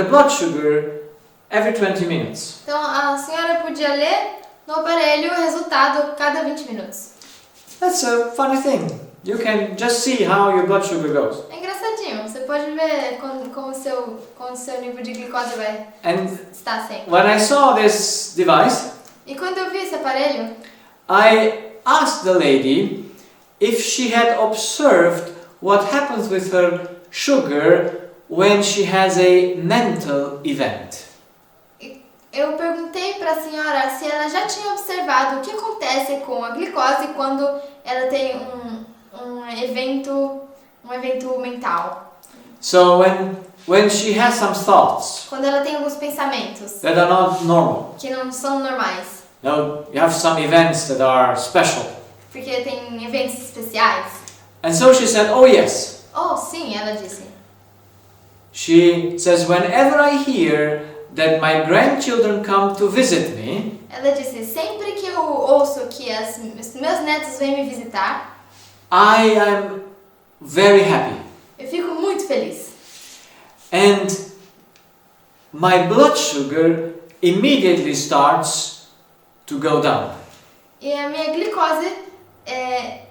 blood sugar every 20 minutes. Então a senhora podia ler no aparelho o resultado cada 20 minutos. That's a funny thing. You can just see how your blood sugar goes. É engraçadinho, você pode ver como o seu nível de glicose vai And estar sempre. when I saw this device, E quando eu vi esse aparelho, I asked the lady if she had observed what happens with her sugar when she has a mental event. eu perguntei para a senhora se ela já tinha observado o que acontece com a glicose quando ela tem um evento mental. So when she has some thoughts Quando ela tem alguns pensamentos that are not normal, que não são normais, you have some events that are special. porque tem eventos especiais. And so she said, oh yes. Oh, sim, ela disse. She says, whenever I hear that my grandchildren come to visit me, Ela disse, sempre que eu ouço que meus netos vêm me visitar, I am very happy. eu fico muito feliz. And my blood sugar immediately starts to go down. E a minha glicose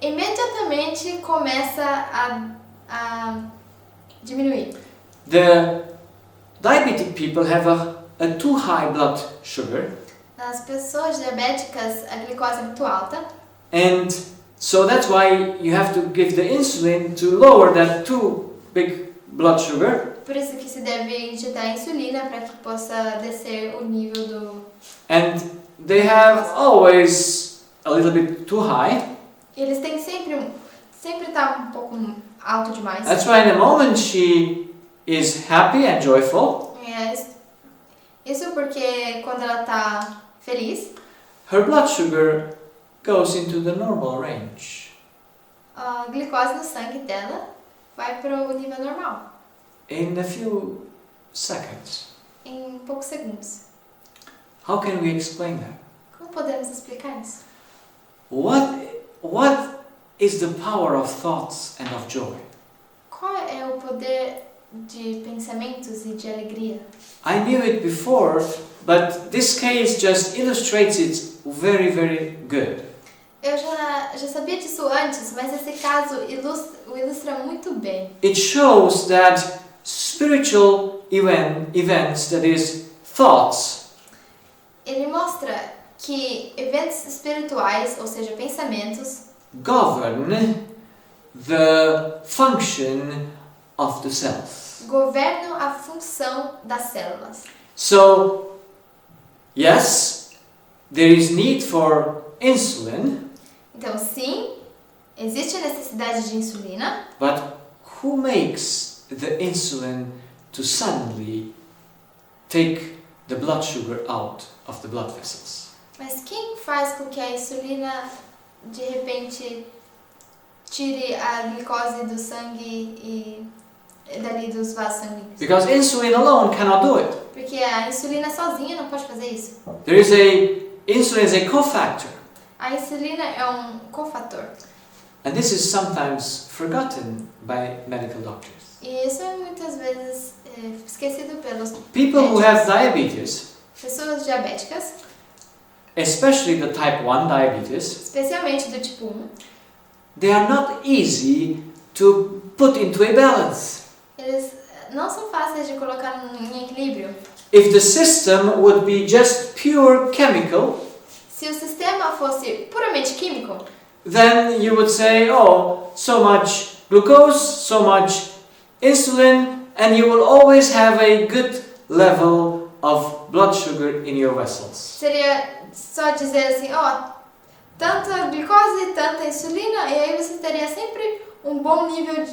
imediatamente começa a diminuir. The diabetic people have a too high blood sugar. Nas pessoas diabéticas, a glicose é muito alta. And so that's why you have to give the insulin to lower that too big blood sugar. Por isso que se deve injetar insulina para que possa descer o nível do... And they have always a little bit too high. E eles têm sempre tá um pouco alto demais. That's why in the moment she is happy and joyful, Isso porque quando ela tá feliz, her blood sugar goes into the normal range. a glicose no sangue dela vai para o nível normal In a few seconds. em poucos segundos. How can we explain that? Como podemos explicar isso? What is the power of thoughts and of joy? Qual é o poder de pensamentos e de alegria? I knew it before, but this case just illustrates it very, very good. Eu já sabia disso antes, mas esse caso ilustra muito bem. It shows that spiritual events, that is, thoughts, Ele mostra que eventos espirituais, ou seja, pensamentos, govern the function of the cells. governam a função das células. So, yes, there is need for insulin, Então, sim, existe a necessidade de insulina, but who makes the insulin to suddenly take the blood sugar out of the blood vessels? mas quem faz com que a insulina de repente tire a glicose do sangue e dali dos vasos sanguíneos? Because insulin alone cannot do it. Porque a insulina sozinha não pode fazer isso. Insulin is a cofactor. A insulina é um cofator. And this is sometimes forgotten by medical doctors. E isso é muitas vezes esquecido pelos People who have diabetes, pessoas diabéticas, especially the type 1 diabetes, especialmente do tipo 1, they are not easy to put into a balance. eles não são fáceis de colocar em equilíbrio. If the system would be just pure chemical, Se o sistema fosse puramente químico, then you would say, oh, so much glucose, so much insulin, and you will always have a good level of blood sugar in your vessels. seria só dizer assim, tanta glicose, tanta insulina, e aí você teria sempre um bom nível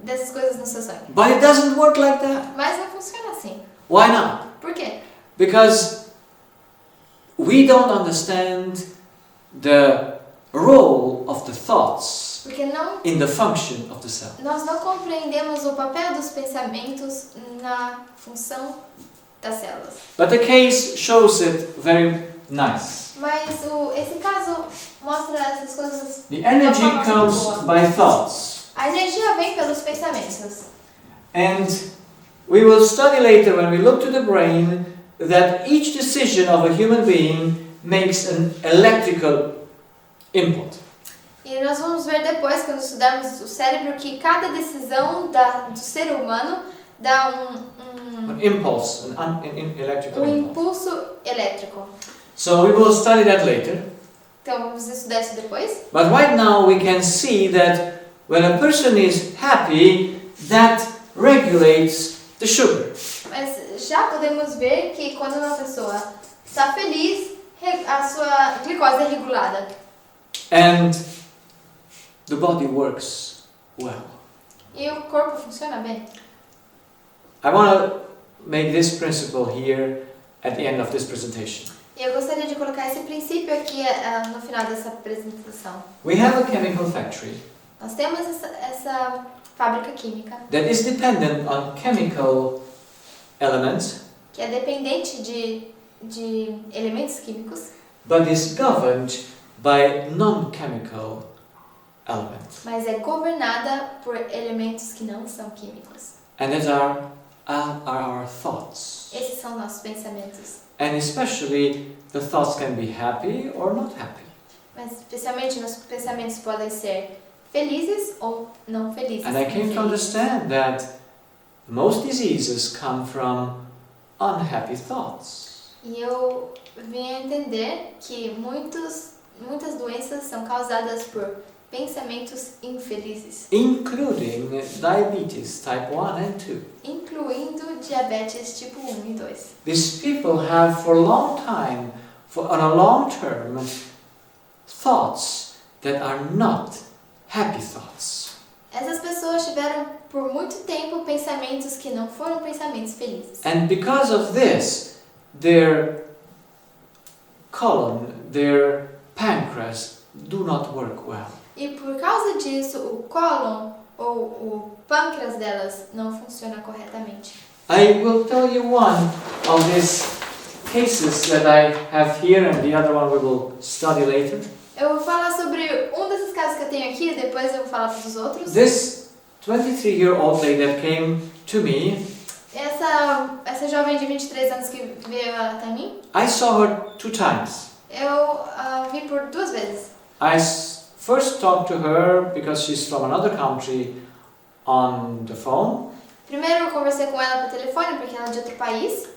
dessas coisas no seu sangue. But it doesn't work like that. Mas não funciona assim. Why not? Por quê? Because we don't understand the role of the thoughts Porque in the function of the cell. nós não compreendemos o papel dos pensamentos na função das células. But the case shows it very nice. Mas esse caso mostra essas coisas. The energy de uma forma comes muito boa. by thoughts. A energia vem pelos pensamentos. And we will study later when we look to the brain that each decision of a human being makes an electrical input. E nós vamos ver depois, quando estudarmos o cérebro, que cada decisão do ser humano dá An impulse, an electrical impulse. impulso elétrico. So we will study that later. Então vamos estudar isso depois. But right now we can see that when a person is happy, that regulates the sugar. Mas já podemos ver que quando uma pessoa está feliz, a sua glicose é regulada. And the body works well. E o corpo funciona bem. I want to make this principle here at the end of this presentation. E eu gostaria de colocar esse princípio aqui no final dessa apresentação. We have a chemical factory Nós temos essa fábrica química that is dependent on chemical elements, que é dependente de elementos químicos, but is governed by non-chemical elements. mas é governada por elementos que não são químicos. And that are our thoughts. Esses são nossos pensamentos. And especially the thoughts can be happy or not happy. Mas especialmente nossos pensamentos podem ser felizes ou não felizes. And I came to understand that most diseases come from unhappy thoughts. E eu vim a entender que muitas doenças são causadas por pensamentos infelizes, including diabetes type 1 and 2. incluindo diabetes tipo 1 e 2. These people have for a long time, on a long term, thoughts that are not happy thoughts. Essas pessoas tiveram por muito tempo pensamentos que não foram pensamentos felizes. And because of this, their colon, their pancreas do not work well. E por causa disso, o cólon ou o pâncreas delas não funciona corretamente. I will tell you one of these cases that I have here, and the other one we will study later. Eu vou falar sobre um desses casos que eu tenho aqui, depois eu vou falar dos outros. This 23-year-old lady that came to me, Essa jovem de 23 anos que veio até mim, I saw her 2 times. eu vi por 2 vezes. I first talked to her because she's from another country on the phone, Primeiro eu conversei com ela por telefone, porque ela é de outro país.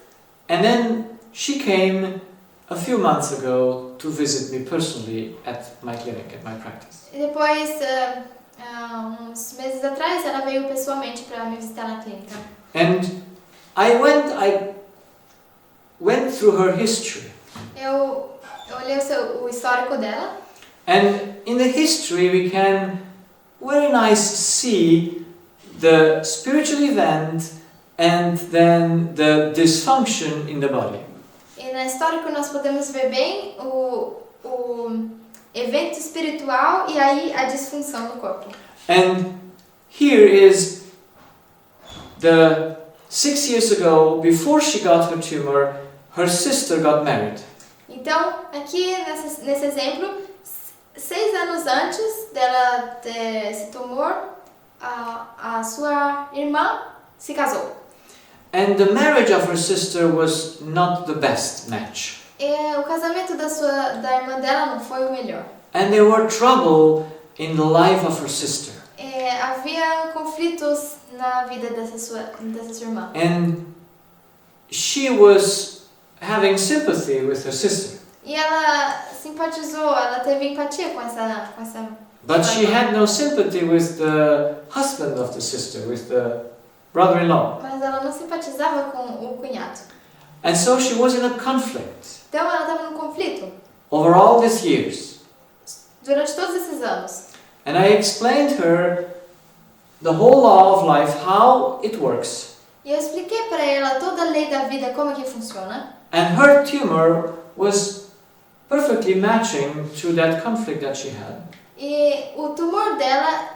and then she came a few months ago to visit me personally at my clinic, at my practice. E depois, uns meses atrás, ela veio pessoalmente para me visitar na clínica. And I went through her history. Eu olhei o histórico dela. And in the history we can very nice see the spiritual event and then the dysfunction in the body. E na histórico nós podemos ver bem o evento espiritual e aí a disfunção do corpo. And here is the 6 years ago, before she got her tumor, her sister got married. Então, aqui nesse exemplo, 6 anos antes dela ter esse tumor, a sua irmã se casou. And the marriage of her sister was not the best match. E o casamento da irmã dela não foi o melhor. And there were trouble in the life of her sister. Havia conflitos na vida dessa sua irmã. And she was having sympathy with her sister. E ela simpatizou, ela teve empatia com essa But she had no sympathy with the husband of the sister, with the brother-in-law. Mas ela não simpatizava com o cunhado. And so she was in a conflict Então ela estava num conflito over all these years. durante todos esses anos. And I explained her the whole law of life, how it works. E eu expliquei para ela toda a lei da vida, como é que funciona. And her tumor was perfectly matching to that conflict that she had. E o tumor dela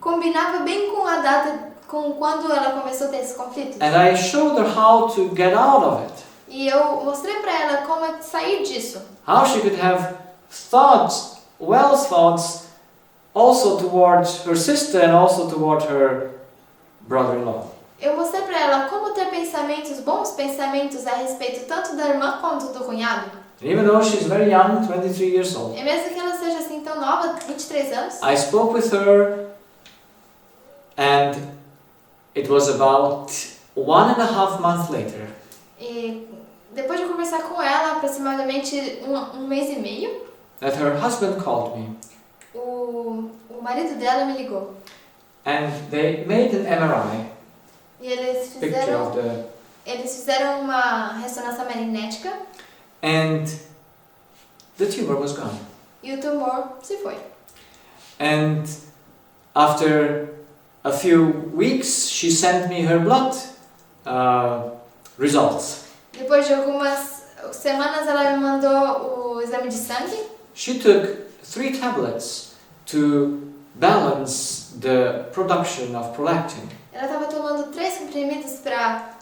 combinava bem com a data, com quando ela começou a ter esse conflito. And I showed her how to get out of it. E eu mostrei para ela como é sair disso. How she could have thoughts, well thoughts, also towards her sister and also toward her brother-in-law. Eu mostrei para ela como ter bons pensamentos a respeito tanto da irmã quanto do cunhado. And even though she's very young, 23 years old, E mesmo que ela seja assim tão nova, 23 anos, I spoke with her, and it was about 1.5 months later e depois de conversar com ela, aproximadamente um mês e meio, that her husband called me, o marido dela me ligou. and they made an MRI E eles picture of fizeram uma ressonância magnética and the tumor was gone. e o tumor se foi. And after a few weeks, she sent me her blood results. Depois de algumas semanas, ela me mandou o exame de sangue. She took 3 tablets to balance the production of prolactin. Ela estava tomando 3 comprimidos para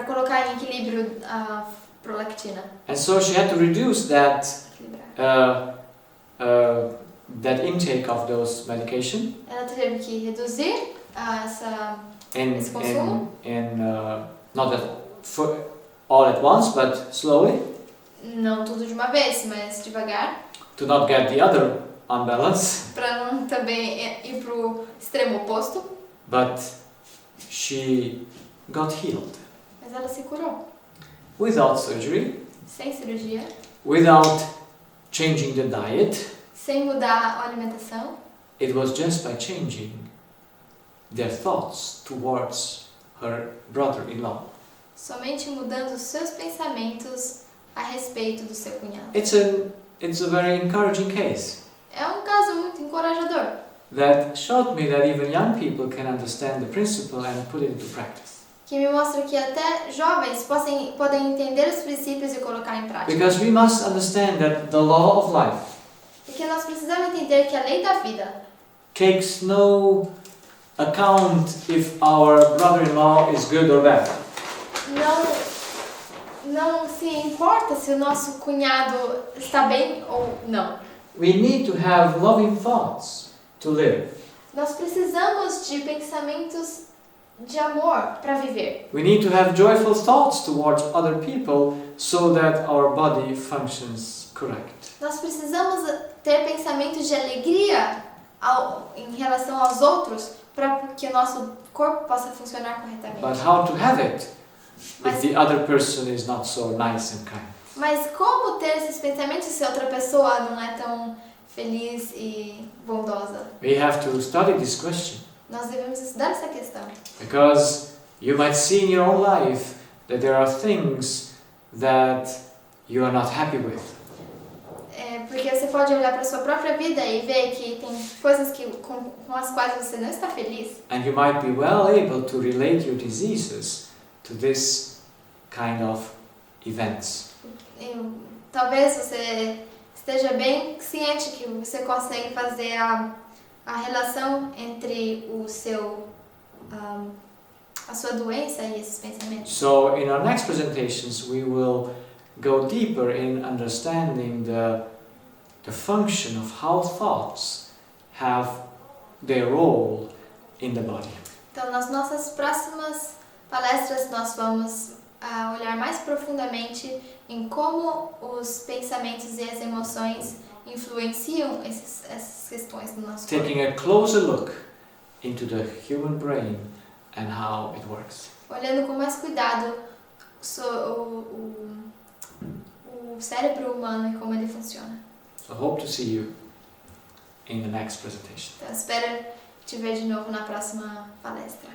colocar em equilíbrio a prolactina. And so she had to reduce that that intake of those medication Ela teve que reduzir esse consumo. not all at once, but slowly, Não tudo de uma vez, mas devagar, to not get the other unbalance. para não também ir pro extremo oposto. But she got healed. Mas ela se curou. without surgery, Sem cirurgia, without changing the diet. sem mudar a alimentação. It was just by changing their thoughts towards her brother-in-law. Somente mudando os seus pensamentos a respeito do seu cunhado. It's a very encouraging case É um caso muito encorajador, that showed me that even young people can understand the principle and put it into practice. que me mostra que até jovens podem entender os princípios e colocar em prática. Because we must understand that the law of life Porque nós precisamos entender que a lei da vida takes no account if our brother-in-law is good or bad. não se importa se o nosso cunhado está bem ou não. We need to have loving thoughts to live. Nós precisamos de pensamentos de amor para viver. We need to have joyful thoughts towards other people so that our body functions correct. Nós precisamos ter pensamentos de alegria em relação aos outros para que o nosso corpo possa funcionar corretamente. But how to have it if the other person is not so nice and kind? Mas como ter esses pensamentos se a outra pessoa não é tão feliz e bondosa? We have to study this question Nós devemos estudar essa questão. because you might see in your own life that there are things that you are not happy with. Porque você pode olhar para a sua própria vida e ver que tem coisas com as quais você não está feliz. And you might be well able to relate your diseases to this kind of events. Talvez você esteja bem ciente que você consegue fazer a relação entre a sua doença e esses pensamentos. So in our next presentations we will go deeper in understanding the function of how thoughts have their role in the body. Então, nas nossas próximas palestras nós vamos olhar mais profundamente em como os pensamentos e as emoções influenciam essas questões do nosso corpo. Taking a closer look into the human brain and how it works. Olhando com mais cuidado o cérebro humano e como ele funciona. So I hope to see you in the next presentation. Então, espero te ver de novo na próxima palestra.